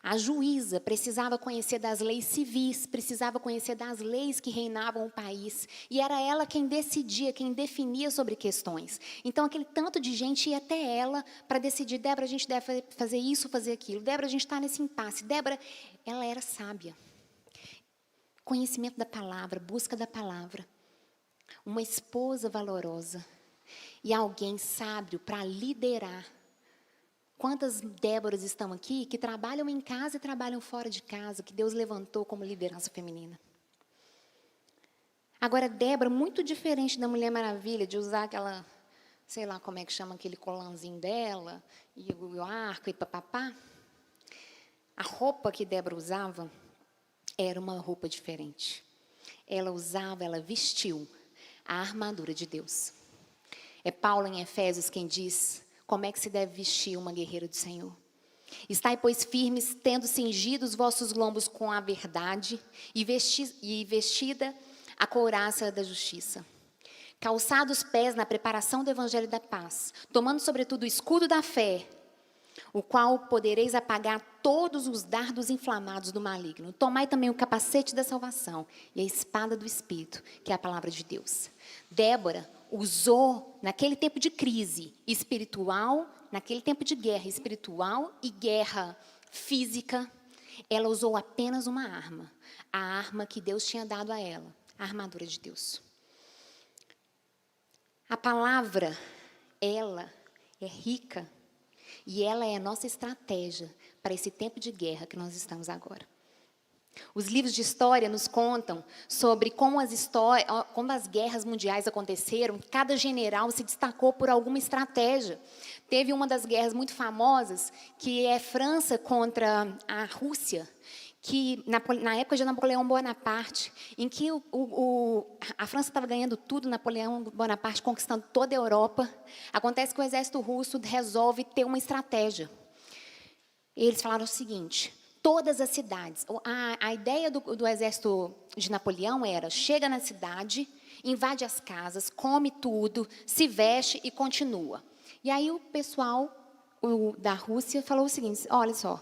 A juíza precisava conhecer das leis civis, precisava conhecer das leis que reinavam o país. E era ela quem decidia, quem definia sobre questões. Então, aquele tanto de gente ia até ela para decidir, Débora, a gente deve fazer isso, fazer aquilo. Débora, a gente está nesse impasse. Débora, ela era sábia. Conhecimento da palavra, busca da palavra. Uma esposa valorosa. E alguém sábio para liderar. Quantas Déboras estão aqui que trabalham em casa e trabalham fora de casa, que Deus levantou como liderança feminina. Agora, Débora, muito diferente da Mulher Maravilha, de usar aquela, sei lá como é que chama, aquele colãzinho dela, e o arco e papapá. A roupa que Débora usava era uma roupa diferente. Ela vestiu a armadura de Deus. É Paulo em Efésios quem diz como é que se deve vestir uma guerreira do Senhor. Estai, pois, firmes, tendo cingido os vossos lombos com a verdade e vestida a couraça da justiça. Calçados os pés na preparação do evangelho da paz, tomando sobretudo o escudo da fé, o qual podereis apagar todos os dardos inflamados do maligno. Tomai também o capacete da salvação e a espada do Espírito, que é a palavra de Deus. Débora usou, naquele tempo de crise espiritual, naquele tempo de guerra espiritual e guerra física, ela usou apenas uma arma, a arma que Deus tinha dado a ela, a armadura de Deus. A palavra, ela é rica e ela é a nossa estratégia para esse tempo de guerra que nós estamos agora. Os livros de história nos contam sobre como as guerras mundiais aconteceram. Cada general se destacou por alguma estratégia. Teve uma das guerras muito famosas, que é França contra a Rússia, que na época de Napoleão Bonaparte, em que a França estava ganhando tudo, Napoleão Bonaparte conquistando toda a Europa. Acontece que o exército russo resolve ter uma estratégia. Eles falaram o seguinte: todas as cidades. A ideia do exército de Napoleão era: chega na cidade, invade as casas, come tudo, se veste e continua. E aí o pessoal da Rússia falou o seguinte: olha só,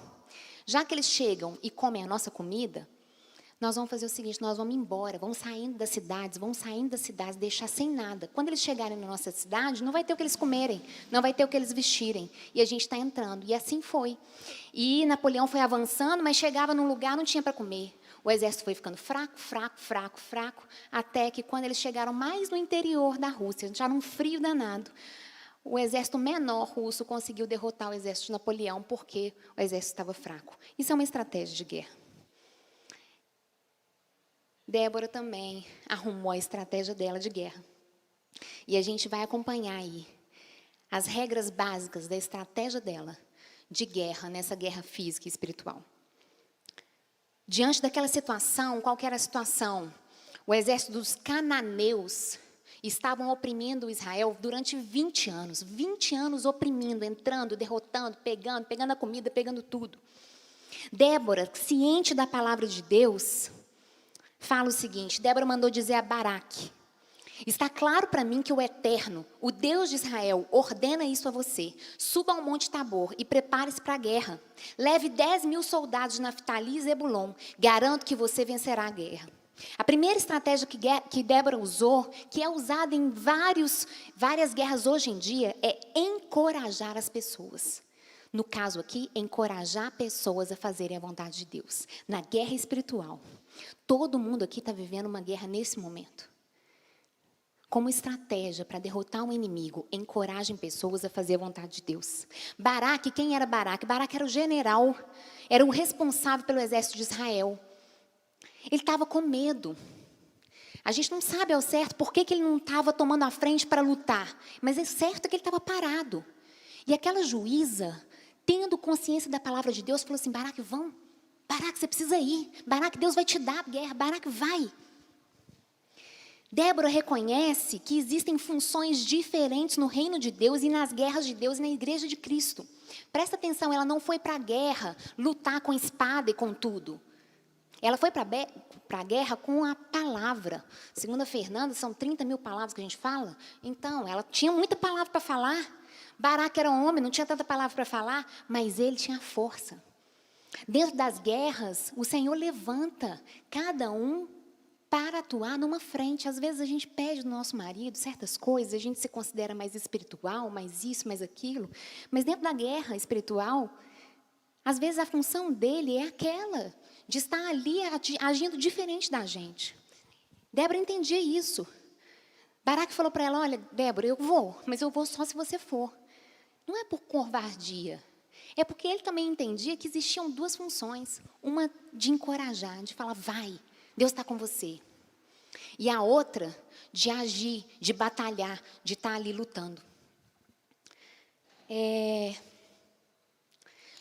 já que eles chegam e comem a nossa comida, nós vamos fazer o seguinte, nós vamos embora, vamos saindo das cidades, deixar sem nada. Quando eles chegarem na nossa cidade, não vai ter o que eles comerem, não vai ter o que eles vestirem. E a gente está entrando. E assim foi. E Napoleão foi avançando, mas chegava num lugar, não tinha para comer. O exército foi ficando fraco, até que quando eles chegaram mais no interior da Rússia, já num frio danado, o exército menor russo conseguiu derrotar o exército de Napoleão, porque o exército estava fraco. Isso é uma estratégia de guerra. Débora também arrumou a estratégia dela de guerra. E a gente vai acompanhar aí as regras básicas da estratégia dela de guerra, nessa guerra física e espiritual. Diante daquela situação, qual que era a situação? O exército dos cananeus estavam oprimindo Israel durante 20 anos. 20 anos oprimindo, entrando, derrotando, pegando a comida, pegando tudo. Débora, ciente da palavra de Deus, fala o seguinte: Débora mandou dizer a Baraque: está claro para mim que o Eterno, o Deus de Israel, ordena isso a você. Suba ao Monte Tabor e prepare-se para a guerra. Leve 10.000 soldados de Naftali e Zebulon. Garanto que você vencerá a guerra. A primeira estratégia que Débora usou, que é usada em várias guerras hoje em dia, é encorajar as pessoas. No caso aqui, encorajar pessoas a fazerem a vontade de Deus. Na guerra espiritual. Todo mundo aqui está vivendo uma guerra nesse momento. Como estratégia para derrotar um inimigo, encorajem pessoas a fazer a vontade de Deus. Baraque, quem era Baraque? Baraque era o general, era o responsável pelo exército de Israel. Ele estava com medo. A gente não sabe ao certo por que ele não estava tomando a frente para lutar, mas é certo que ele estava parado. E aquela juíza, tendo consciência da palavra de Deus, falou assim, Baraque, vamos. Baraque, você precisa ir. Baraque, Deus vai te dar a guerra. Baraque, vai. Débora reconhece que existem funções diferentes no reino de Deus e nas guerras de Deus e na igreja de Cristo. Presta atenção, ela não foi para a guerra lutar com espada e com tudo. Ela foi para a guerra com a palavra. Segundo a Fernanda, são 30 mil palavras que a gente fala. Então, ela tinha muita palavra para falar. Baraque era homem, não tinha tanta palavra para falar, mas ele tinha força. Dentro das guerras, o Senhor levanta cada um para atuar numa frente. Às vezes a gente pede do nosso marido certas coisas, a gente se considera mais espiritual, mais isso, mais aquilo. Mas dentro da guerra espiritual, às vezes a função dele é aquela, de estar ali agindo diferente da gente. Débora entendia isso. Baraque falou para ela, olha, Débora, eu vou, mas eu vou só se você for. Não é por covardia. É porque ele também entendia que existiam duas funções. Uma de encorajar, de falar, vai, Deus está com você. E a outra, de agir, de batalhar, de estar ali lutando.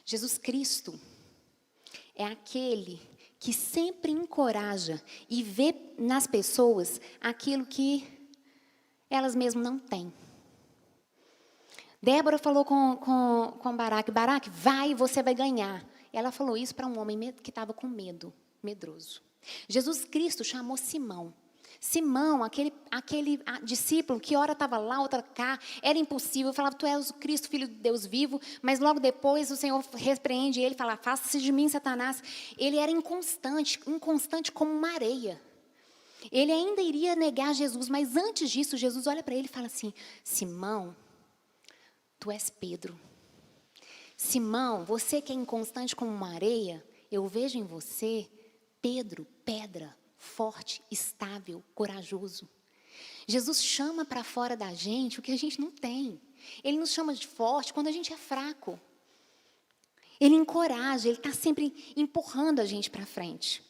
Jesus Cristo é aquele que sempre encoraja e vê nas pessoas aquilo que elas mesmas não têm. Débora falou com Baraque, Baraque, vai, você vai ganhar. Ela falou isso para um homem que estava com medo, medroso. Jesus Cristo chamou Simão. Simão, aquele discípulo que ora estava lá, outra cá, era impossível, falava, tu és o Cristo, Filho de Deus vivo, mas logo depois o Senhor repreende ele, fala, afasta-se de mim, Satanás. Ele era inconstante como uma areia. Ele ainda iria negar Jesus, mas antes disso, Jesus olha para ele e fala assim, Simão, tu és Pedro. Simão, você que é inconstante como uma areia, eu vejo em você Pedro, pedra, forte, estável, corajoso. Jesus chama para fora da gente o que a gente não tem. Ele nos chama de forte quando a gente é fraco. Ele encoraja, ele está sempre empurrando a gente para frente.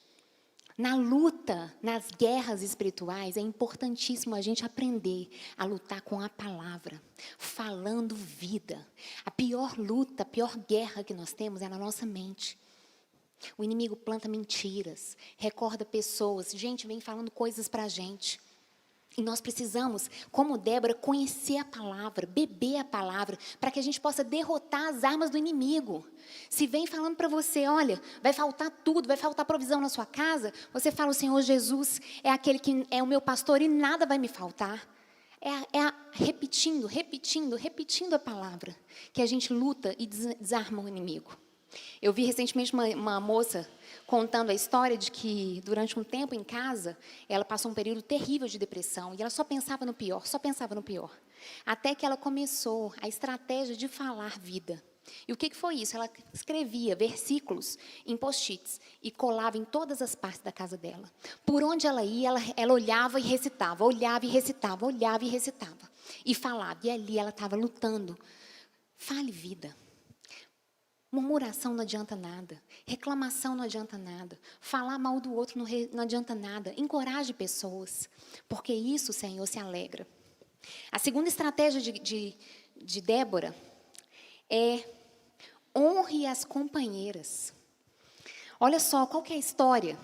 Na luta, nas guerras espirituais, é importantíssimo a gente aprender a lutar com a palavra, falando vida. A pior luta, a pior guerra que nós temos é na nossa mente. O inimigo planta mentiras, recorda pessoas, gente vem falando coisas para a gente. E nós precisamos, como Débora, conhecer a palavra, beber a palavra, para que a gente possa derrotar as armas do inimigo. Se vem falando para você, olha, vai faltar tudo, vai faltar provisão na sua casa, você fala, o Senhor Jesus é aquele que é o meu pastor e nada vai me faltar. Repetindo a palavra, que a gente luta e desarma o inimigo. Eu vi recentemente uma moça contando a história de que, durante um tempo em casa, ela passou um período terrível de depressão e ela só pensava no pior. Até que ela começou a estratégia de falar vida. E o que foi isso? Ela escrevia versículos em post-its e colava em todas as partes da casa dela. Por onde ela ia, ela olhava e recitava, olhava e recitava, olhava e recitava. E falava, e ali ela estava lutando. Fale vida. Murmuração não adianta nada, reclamação não adianta nada, falar mal do outro não adianta nada, encoraje pessoas, porque isso o Senhor se alegra. A segunda estratégia de Débora é honre as companheiras. Olha só, qual que é a história?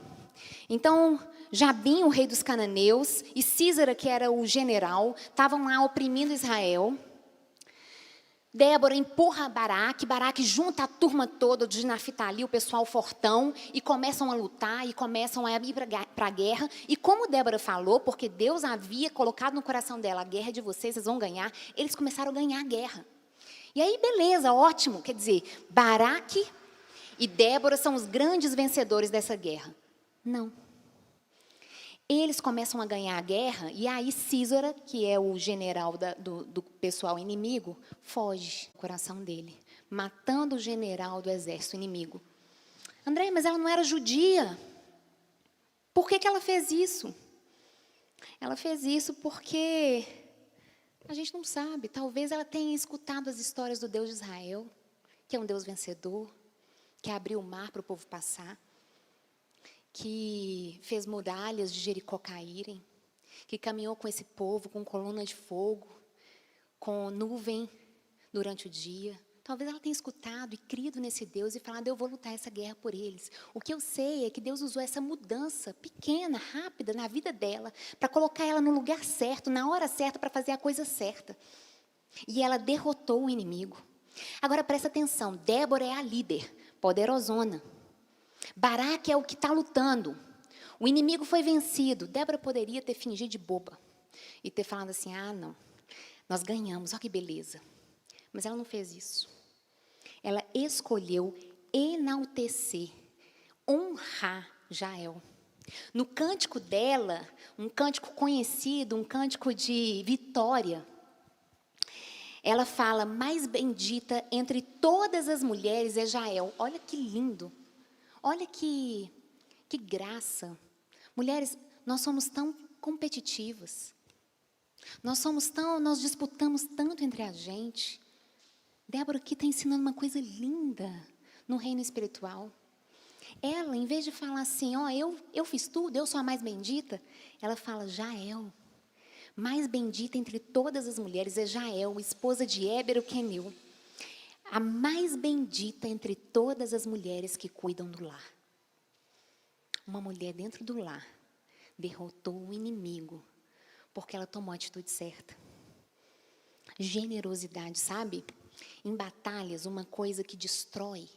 Então, Jabim, o rei dos cananeus, e Sísara, que era o general, estavam lá oprimindo Israel. Débora empurra Baraque junta a turma toda de Naftali, o pessoal fortão, e começam a lutar, e começam a ir para a guerra. E como Débora falou, porque Deus havia colocado no coração dela, a guerra é de vocês, vocês vão ganhar, eles começaram a ganhar a guerra. E aí, beleza, ótimo, quer dizer, Baraque e Débora são os grandes vencedores dessa guerra. Não. Eles começam a ganhar a guerra, e aí Sísara, que é o general do pessoal inimigo, foge do coração dele. matando o general do exército inimigo. André, mas ela não era judia. Por que ela fez isso? Ela fez isso porque a gente não sabe. Talvez ela tenha escutado as histórias do Deus de Israel, que é um Deus vencedor, que abriu o mar para o povo passar, que fez muralhas de Jericó caírem, que caminhou com esse povo com coluna de fogo, com nuvem durante o dia. Talvez ela tenha escutado e crido nesse Deus e falado, eu vou lutar essa guerra por eles. O que eu sei é que Deus usou essa mudança pequena, rápida, na vida dela, para colocar ela no lugar certo, na hora certa, para fazer a coisa certa. E ela derrotou o inimigo. Agora, presta atenção, Débora é a líder, poderosona. Baraque é o que está lutando. O inimigo foi vencido. Débora poderia ter fingido de boba e ter falado assim, não, nós ganhamos, olha que beleza. Mas ela não fez isso. Ela escolheu enaltecer, honrar Jael. No cântico dela, um cântico conhecido, um cântico de vitória, ela fala, mais bendita entre todas as mulheres é Jael. Olha que lindo. Olha que graça. Mulheres, nós somos tão competitivas. Nós disputamos tanto entre a gente. Débora aqui está ensinando uma coisa linda no reino espiritual. Ela, em vez de falar assim, eu fiz tudo, eu sou a mais bendita, ela fala, Jael. Mais bendita entre todas as mulheres é Jael, esposa de Éber, o queneu. A mais bendita entre todas as mulheres que cuidam do lar. Uma mulher dentro do lar derrotou o inimigo, porque ela tomou a atitude certa. Generosidade, sabe? Em batalhas, uma coisa que destrói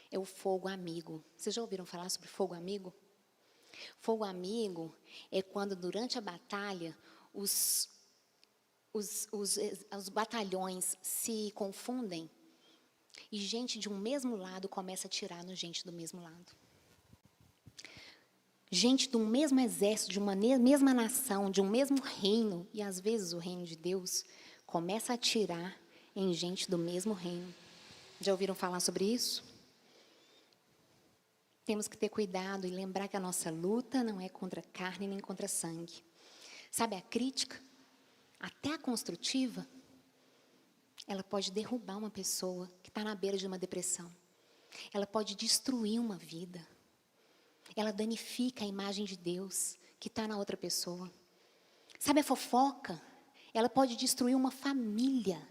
é o fogo amigo. Vocês já ouviram falar sobre fogo amigo? Fogo amigo é quando, durante a batalha, os batalhões se confundem e gente de um mesmo lado começa a atirar no gente do mesmo lado. Gente do mesmo exército, de uma mesma nação, de um mesmo reino, e às vezes o reino de Deus, começa a atirar em gente do mesmo reino. Já ouviram falar sobre isso? Temos que ter cuidado e lembrar que a nossa luta não é contra carne nem contra sangue. Sabe, a crítica, até a construtiva, ela pode derrubar uma pessoa que está na beira de uma depressão. Ela pode destruir uma vida. Ela danifica a imagem de Deus que está na outra pessoa. Sabe, a fofoca, ela pode destruir uma família.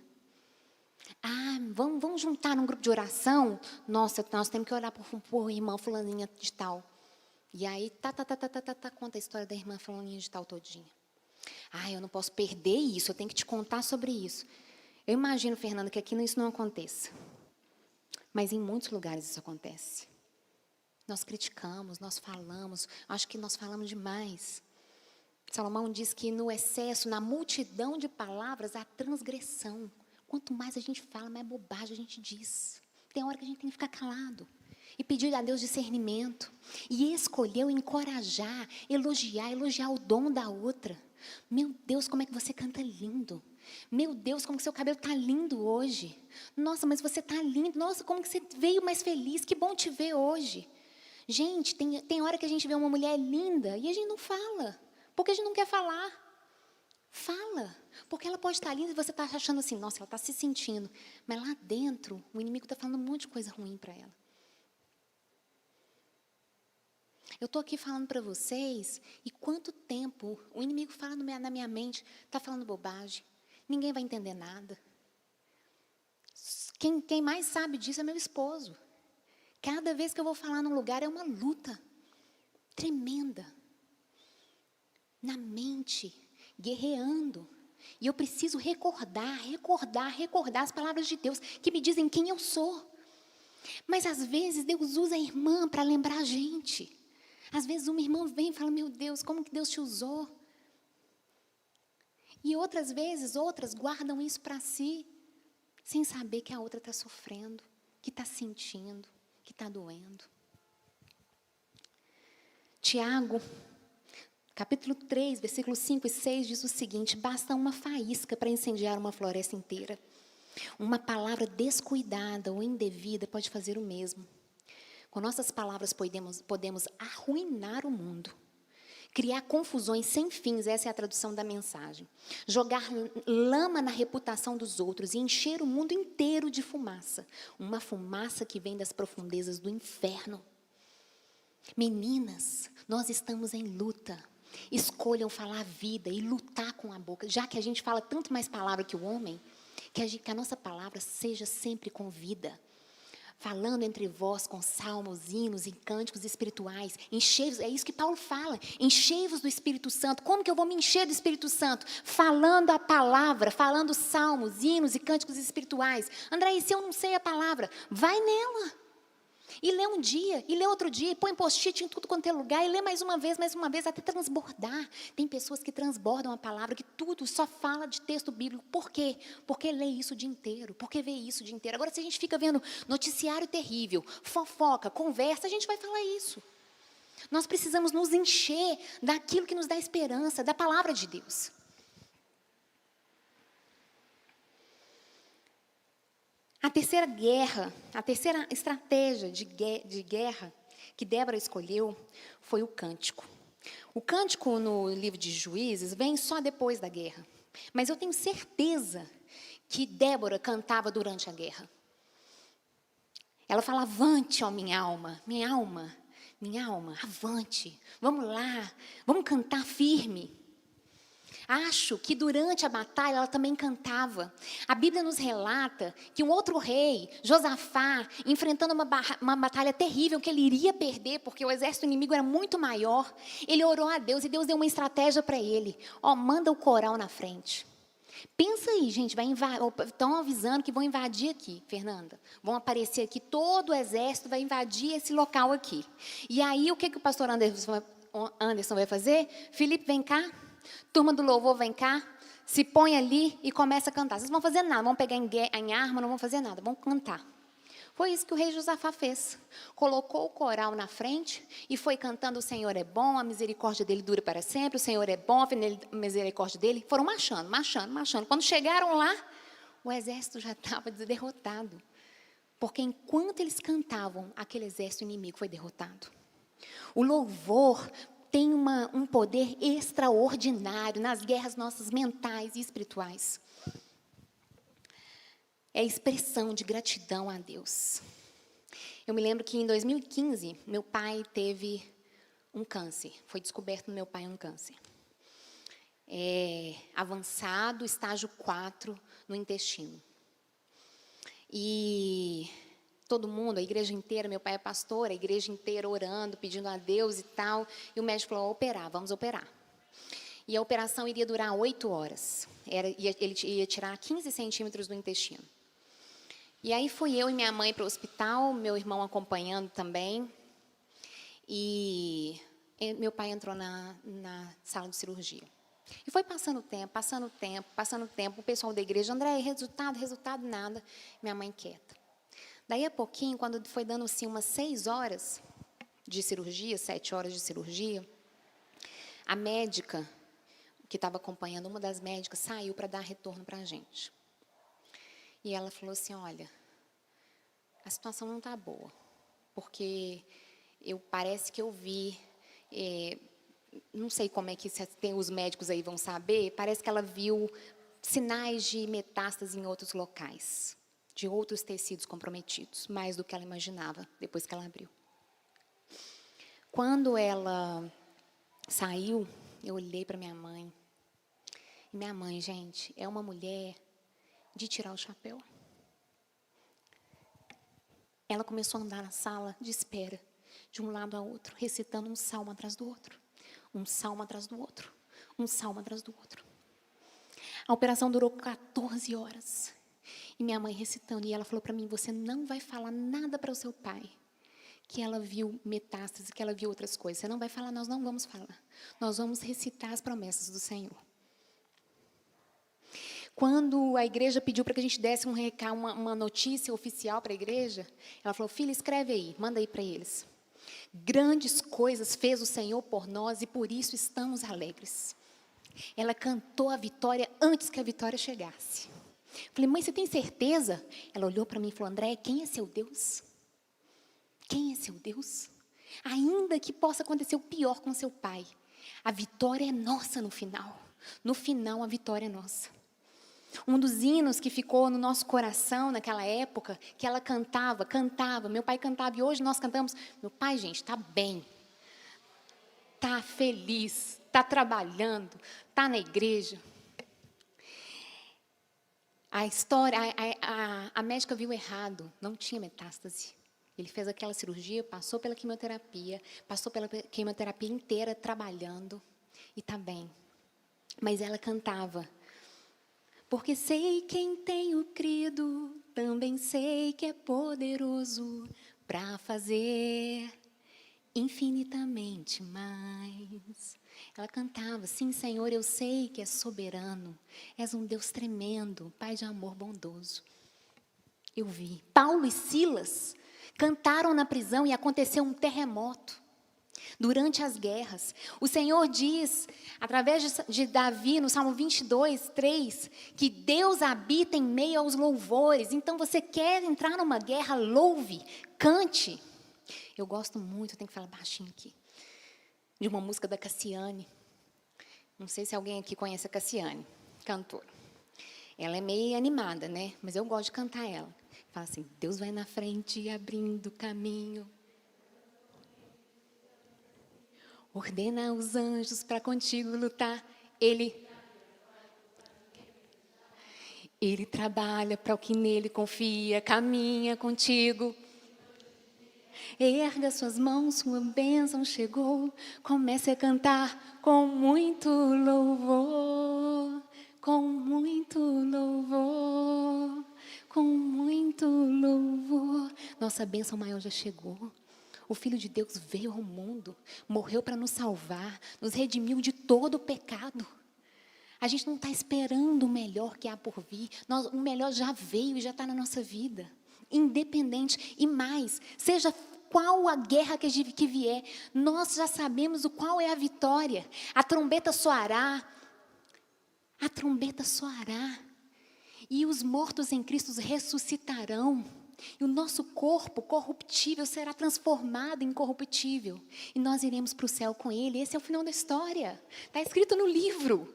Vamos juntar num grupo de oração? Nossa, nós temos que orar por irmã fulaninha de tal. E aí, conta a história da irmã fulaninha de tal todinha. Eu não posso perder isso, eu tenho que te contar sobre isso. Eu imagino, Fernanda, que aqui isso não aconteça. Mas em muitos lugares isso acontece. Nós criticamos, nós falamos, acho que nós falamos demais. Salomão diz que no excesso, na multidão de palavras, há transgressão. Quanto mais a gente fala, mais bobagem a gente diz. Tem hora que a gente tem que ficar calado e pedir a Deus discernimento. E escolheu encorajar, elogiar o dom da outra. Meu Deus, como é que você canta lindo. Meu Deus, como que seu cabelo está lindo hoje. Nossa, mas você está lindo. Nossa, como que você veio mais feliz. Que bom te ver hoje. Gente, tem hora que a gente vê uma mulher linda e a gente não fala. Porque a gente não quer falar. Fala. Porque ela pode estar linda e você está achando assim, nossa, ela está se sentindo. Mas lá dentro, o inimigo está falando um monte de coisa ruim para ela. Eu estou aqui falando para vocês, e quanto tempo o inimigo fala na minha mente, está falando bobagem. Ninguém vai entender nada. Quem mais sabe disso é meu esposo. Cada vez que eu vou falar num lugar é uma luta tremenda. Na mente, guerreando. E eu preciso recordar as palavras de Deus que me dizem quem eu sou. Mas às vezes Deus usa a irmã para lembrar a gente. Às vezes uma irmã vem e fala, meu Deus, como que Deus te usou? E outras vezes, outras guardam isso para si, sem saber que a outra está sofrendo, que está sentindo, que está doendo. Tiago, capítulo 3, versículos 5 e 6, diz o seguinte, basta uma faísca para incendiar uma floresta inteira. Uma palavra descuidada ou indevida pode fazer o mesmo. Com nossas palavras podemos arruinar o mundo, criar confusões sem fins, essa é a tradução da mensagem. Jogar lama na reputação dos outros e encher o mundo inteiro de fumaça. Uma fumaça que vem das profundezas do inferno. Meninas, nós estamos em luta. Escolham falar a vida e lutar com a boca. Já que a gente fala tanto mais palavra que o homem, que a nossa palavra seja sempre com vida. Falando entre vós com salmos, hinos e cânticos espirituais. Enchei-vos, é isso que Paulo fala. Enchei-vos do Espírito Santo. Como que eu vou me encher do Espírito Santo? Falando a palavra, falando salmos, hinos e cânticos espirituais. André, e se eu não sei a palavra? Vai nela. E lê um dia, e lê outro dia, e põe post-it em tudo quanto é lugar, e lê mais uma vez, até transbordar. Tem pessoas que transbordam a palavra, que tudo só fala de texto bíblico. Por quê? Porque lê isso o dia inteiro, porque vê isso o dia inteiro. Agora, se a gente fica vendo noticiário terrível, fofoca, conversa, a gente vai falar isso. Nós precisamos nos encher daquilo que nos dá esperança, da palavra de Deus. A terceira estratégia de guerra que Débora escolheu foi o cântico. O cântico no livro de Juízes vem só depois da guerra. Mas eu tenho certeza que Débora cantava durante a guerra. Ela fala, avante, ó minha alma, avante. Vamos lá, vamos cantar firme. Acho que durante a batalha ela também cantava. A Bíblia nos relata que um outro rei, Josafá, enfrentando uma batalha terrível que ele iria perder, porque o exército inimigo era muito maior, ele orou a Deus e Deus deu uma estratégia para ele. Manda o coral na frente. Pensa aí, gente, estão avisando que vão invadir aqui, Fernanda. Vão aparecer aqui, todo o exército vai invadir esse local aqui. E aí, o que o pastor Anderson vai fazer? Felipe, vem cá. Turma do louvor, vem cá, se põe ali e começa a cantar. Vocês não vão fazer nada, vão pegar em arma, não vão fazer nada, vão cantar. Foi isso que o rei Josafá fez. Colocou o coral na frente e foi cantando, o Senhor é bom, a misericórdia dele dura para sempre, o Senhor é bom, a misericórdia dele. Foram marchando. Quando chegaram lá, o exército já estava derrotado. Porque enquanto eles cantavam, aquele exército inimigo foi derrotado. O louvor tem um poder extraordinário nas guerras nossas mentais e espirituais. É a expressão de gratidão a Deus. Eu me lembro que em 2015, meu pai teve um câncer. Foi descoberto no meu pai um câncer. Avançado, estágio 4 no intestino. E todo mundo, a igreja inteira, meu pai é pastor, a igreja inteira orando, pedindo a Deus e tal. E o médico falou, vamos operar. E a operação iria durar 8 horas. Ele ia tirar 15 centímetros do intestino. E aí fui eu e minha mãe para o hospital, meu irmão acompanhando também. E meu pai entrou na sala de cirurgia. E foi passando o tempo, o pessoal da igreja, André, resultado, nada. Minha mãe quieta. Daí a pouquinho, quando foi dando assim umas 6 horas de cirurgia, 7 horas de cirurgia, a médica que estava acompanhando, uma das médicas, saiu para dar retorno para a gente. E ela falou assim, olha, a situação não está boa, porque parece que eu vi, não sei como é que os médicos aí vão saber, parece que ela viu sinais de metástase em outros locais, de outros tecidos comprometidos, mais do que ela imaginava, depois que ela abriu. Quando ela saiu, eu olhei para minha mãe. E minha mãe, gente, é uma mulher de tirar o chapéu. Ela começou a andar na sala de espera, de um lado a outro, recitando um salmo atrás do outro. Um salmo atrás do outro. Um salmo atrás do outro. A operação durou 14 horas. E minha mãe recitando, e ela falou para mim, você não vai falar nada para o seu pai, que ela viu metástase, que ela viu outras coisas. Você não vai falar, nós não vamos falar. Nós vamos recitar as promessas do Senhor. Quando a igreja pediu para que a gente desse uma notícia oficial para a igreja, ela falou, filha, escreve aí, manda aí para eles. Grandes coisas fez o Senhor por nós e por isso estamos alegres. Ela cantou a vitória antes que a vitória chegasse. Falei, mãe, você tem certeza? Ela olhou para mim e falou, André, quem é seu Deus? Quem é seu Deus? Ainda que possa acontecer o pior com seu pai, a vitória é nossa no final. No final, a vitória é nossa. Um dos hinos que ficou no nosso coração naquela época, que ela cantava, meu pai cantava, e hoje nós cantamos. Meu pai, gente, está bem, está feliz, está trabalhando, está na igreja. A história, a médica viu errado, não tinha metástase. Ele fez aquela cirurgia, passou pela quimioterapia inteira trabalhando, e está bem. Mas ela cantava, porque sei quem tenho crido, também sei que é poderoso para fazer infinitamente mais. Ela cantava, sim, Senhor, eu sei que é soberano, és um Deus tremendo, Pai de amor bondoso. Eu vi. Paulo e Silas cantaram na prisão e aconteceu um terremoto. Durante as guerras, o Senhor diz, através de Davi, no Salmo 22, 3, que Deus habita em meio aos louvores. Então, você quer entrar numa guerra, louve, cante. Eu gosto muito, tenho que falar baixinho aqui, de uma música da Cassiane. Não sei se alguém aqui conhece a Cassiane, cantora. Ela é meio animada, né? Mas eu gosto de cantar ela. Fala assim, Deus vai na frente abrindo caminho. Ordena os anjos para contigo lutar. Ele trabalha para o que nele confia, caminha contigo. Erga suas mãos, sua bênção chegou. Comece a cantar com muito louvor, com muito louvor, com muito louvor. Nossa bênção maior já chegou. O Filho de Deus veio ao mundo, morreu para nos salvar, nos redimiu de todo o pecado. A gente não está esperando o melhor que há por vir. O melhor já veio e já está na nossa vida. Independente. E mais, seja qual a guerra que vier, nós já sabemos qual é a vitória. A trombeta soará. A trombeta soará. E os mortos em Cristo ressuscitarão. E o nosso corpo corruptível será transformado em incorruptível. E nós iremos para o céu com Ele. Esse é o final da história. Está escrito no livro.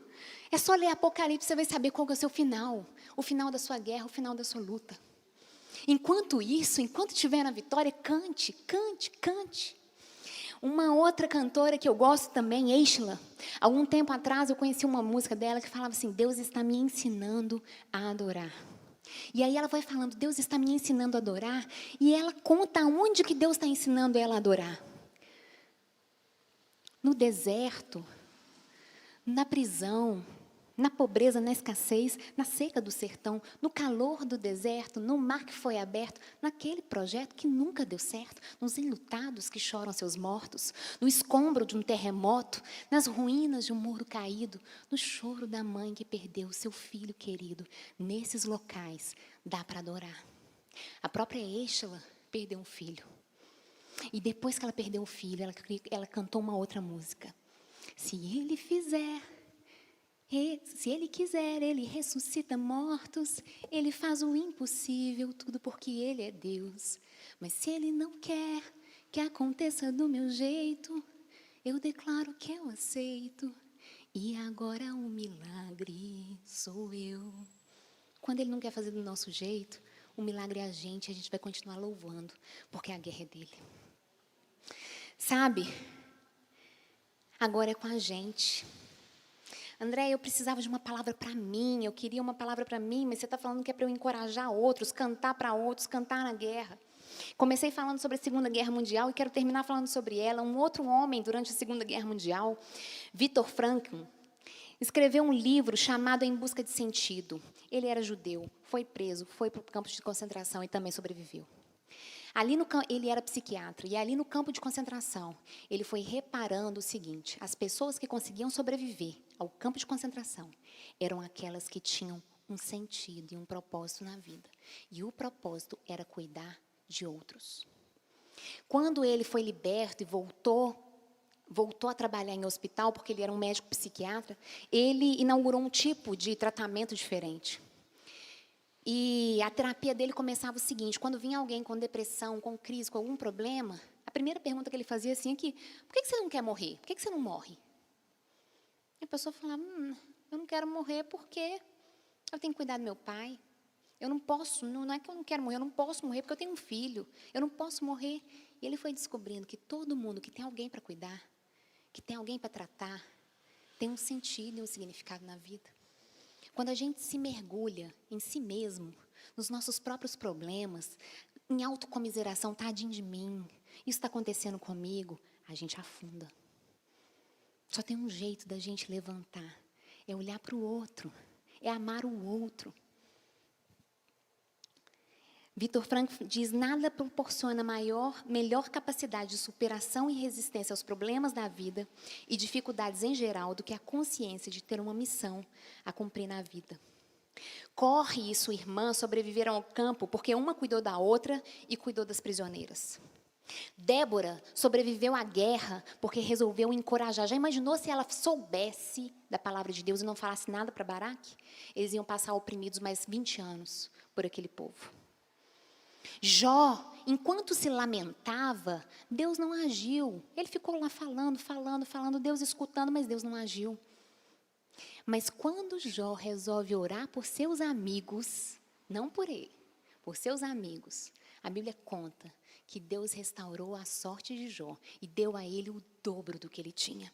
É só ler Apocalipse, você vai saber qual é o seu final. O final da sua guerra, o final da sua luta. Enquanto isso, enquanto estiver na vitória, cante, cante, cante. Uma outra cantora que eu gosto também, Eishla. Algum tempo atrás eu conheci uma música dela que falava assim, Deus está me ensinando a adorar. E aí ela vai falando, Deus está me ensinando a adorar. E ela conta onde que Deus está ensinando ela a adorar. No deserto, na prisão, na pobreza, na escassez, na seca do sertão, no calor do deserto, no mar que foi aberto, naquele projeto que nunca deu certo, nos enlutados que choram seus mortos, no escombro de um terremoto, nas ruínas de um muro caído, no choro da mãe que perdeu o seu filho querido. Nesses locais dá para adorar. A própria Eishla perdeu um filho. E depois que ela perdeu o filho, ela cantou uma outra música. Se ele quiser, Ele ressuscita mortos, Ele faz o impossível, tudo porque Ele é Deus. Mas se Ele não quer que aconteça do meu jeito, eu declaro que eu aceito. E agora o milagre sou eu. Quando Ele não quer fazer do nosso jeito, o milagre é a gente vai continuar louvando, porque a guerra é dele. Sabe, agora é com a gente. André, eu precisava de uma palavra para mim, eu queria uma palavra para mim, mas você está falando que é para eu encorajar outros, cantar para outros, cantar na guerra. Comecei falando sobre a Segunda Guerra Mundial e quero terminar falando sobre ela. Um outro homem, durante a Segunda Guerra Mundial, Viktor Frankl, escreveu um livro chamado Em Busca de Sentido. Ele era judeu, foi preso, foi para o campo de concentração e também sobreviveu. Ele era psiquiatra, e ali no campo de concentração, ele foi reparando o seguinte, as pessoas que conseguiam sobreviver ao campo de concentração eram aquelas que tinham um sentido e um propósito na vida. E o propósito era cuidar de outros. Quando ele foi liberto e voltou a trabalhar em hospital, porque ele era um médico psiquiatra, ele inaugurou um tipo de tratamento diferente. E a terapia dele começava o seguinte: quando vinha alguém com depressão, com crise, com algum problema, a primeira pergunta que ele fazia assim é que: por que você não quer morrer? Por que você não morre? E a pessoa falava: eu não quero morrer porque eu tenho que cuidar do meu pai. Eu não posso, não é que eu não quero morrer, eu não posso morrer porque eu tenho um filho. Eu não posso morrer. E ele foi descobrindo que todo mundo que tem alguém para cuidar, que tem alguém para tratar, tem um sentido e um significado na vida. Quando a gente se mergulha em si mesmo, nos nossos próprios problemas, em autocomiseração, tadinho de mim, isso está acontecendo comigo, a gente afunda. Só tem um jeito da gente levantar, é olhar para o outro, é amar o outro. Viktor Frankl diz: nada proporciona melhor capacidade de superação e resistência aos problemas da vida e dificuldades em geral do que a consciência de ter uma missão a cumprir na vida. Corre e sua irmã sobreviveram ao campo porque uma cuidou da outra e cuidou das prisioneiras. Débora sobreviveu à guerra porque resolveu encorajar. Já imaginou se ela soubesse da palavra de Deus e não falasse nada para Baraque? Eles iam passar oprimidos mais 20 anos por aquele povo. Jó, enquanto se lamentava, Deus não agiu. Ele ficou lá falando, Deus escutando, mas Deus não agiu. Mas quando Jó resolve orar por seus amigos, não por ele, por seus amigos, a Bíblia conta que Deus restaurou a sorte de Jó e deu a ele o dobro do que ele tinha.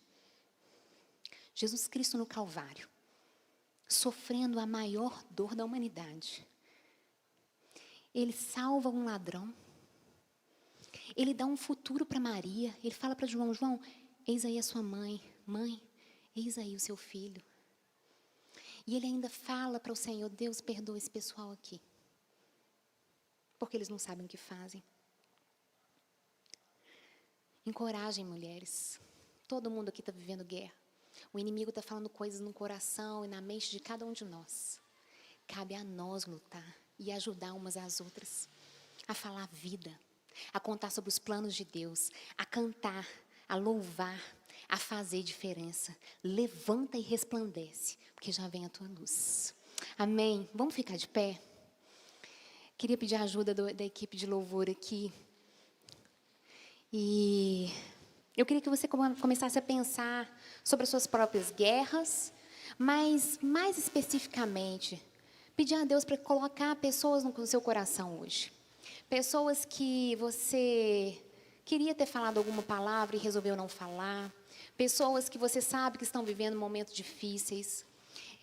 Jesus Cristo no Calvário, sofrendo a maior dor da humanidade, ele salva um ladrão, ele dá um futuro para Maria, ele fala para João: João, eis aí a sua mãe, mãe, eis aí o seu filho. E ele ainda fala para o Senhor: Deus, perdoa esse pessoal aqui, porque eles não sabem o que fazem. Encorajem, mulheres. Todo mundo aqui está vivendo guerra. O inimigo está falando coisas no coração e na mente de cada um de nós. Cabe a nós lutar e ajudar umas às outras, a falar vida, a contar sobre os planos de Deus, a cantar, a louvar, a fazer diferença. Levanta e resplandece, porque já vem a tua luz. Amém? Vamos ficar de pé? Queria pedir a ajuda da equipe de louvor aqui. E eu queria que você começasse a pensar sobre as suas próprias guerras, mas mais especificamente, pedir a Deus para colocar pessoas no seu coração hoje. Pessoas que você queria ter falado alguma palavra e resolveu não falar. Pessoas que você sabe que estão vivendo momentos difíceis.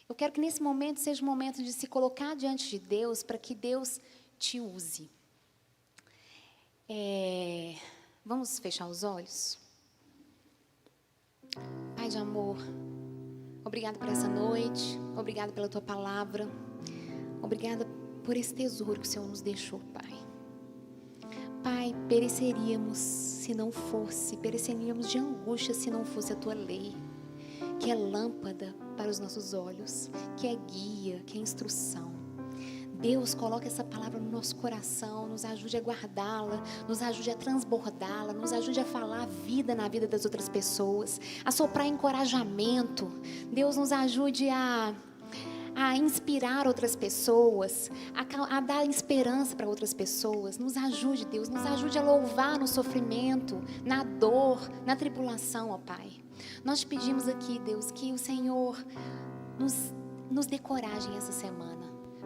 Eu quero que nesse momento seja um momento de se colocar diante de Deus para que Deus te use. Vamos fechar os olhos? Pai de amor, obrigado por essa noite, obrigado pela tua palavra, obrigada por esse tesouro que o Senhor nos deixou, Pai. Pai, pereceríamos de angústia se não fosse a tua lei, que é lâmpada para os nossos olhos, que é guia, que é instrução. Deus, coloca essa palavra no nosso coração, nos ajude a guardá-la, nos ajude a transbordá-la, nos ajude a falar vida na vida das outras pessoas, a soprar encorajamento. Deus, nos ajude a inspirar outras pessoas, a dar esperança para outras pessoas. Nos ajude, Deus, nos ajude a louvar no sofrimento, na dor, na tribulação, ó Pai. Nós te pedimos aqui, Deus, que o Senhor nos dê coragem essa semana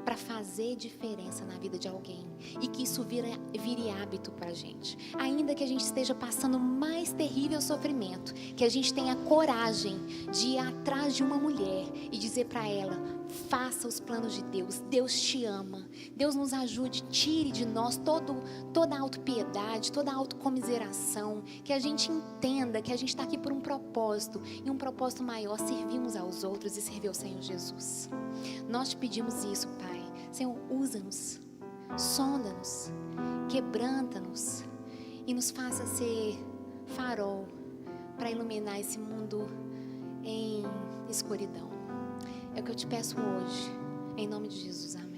para fazer diferença na vida de alguém e que isso vire hábito para a gente. Ainda que a gente esteja passando o mais terrível sofrimento, que a gente tenha coragem de ir atrás de uma mulher e dizer para ela: faça os planos de Deus, Deus te ama, Deus nos ajude, tire de nós toda a autopiedade, toda a autocomiseração, que a gente entenda que a gente está aqui por um propósito, e um propósito maior: servir uns aos outros e servir ao Senhor Jesus. Nós te pedimos isso, Pai. Senhor, usa-nos, sonda-nos, quebranta-nos e nos faça ser farol para iluminar esse mundo em escuridão. É o que eu te peço hoje, em nome de Jesus. Amém.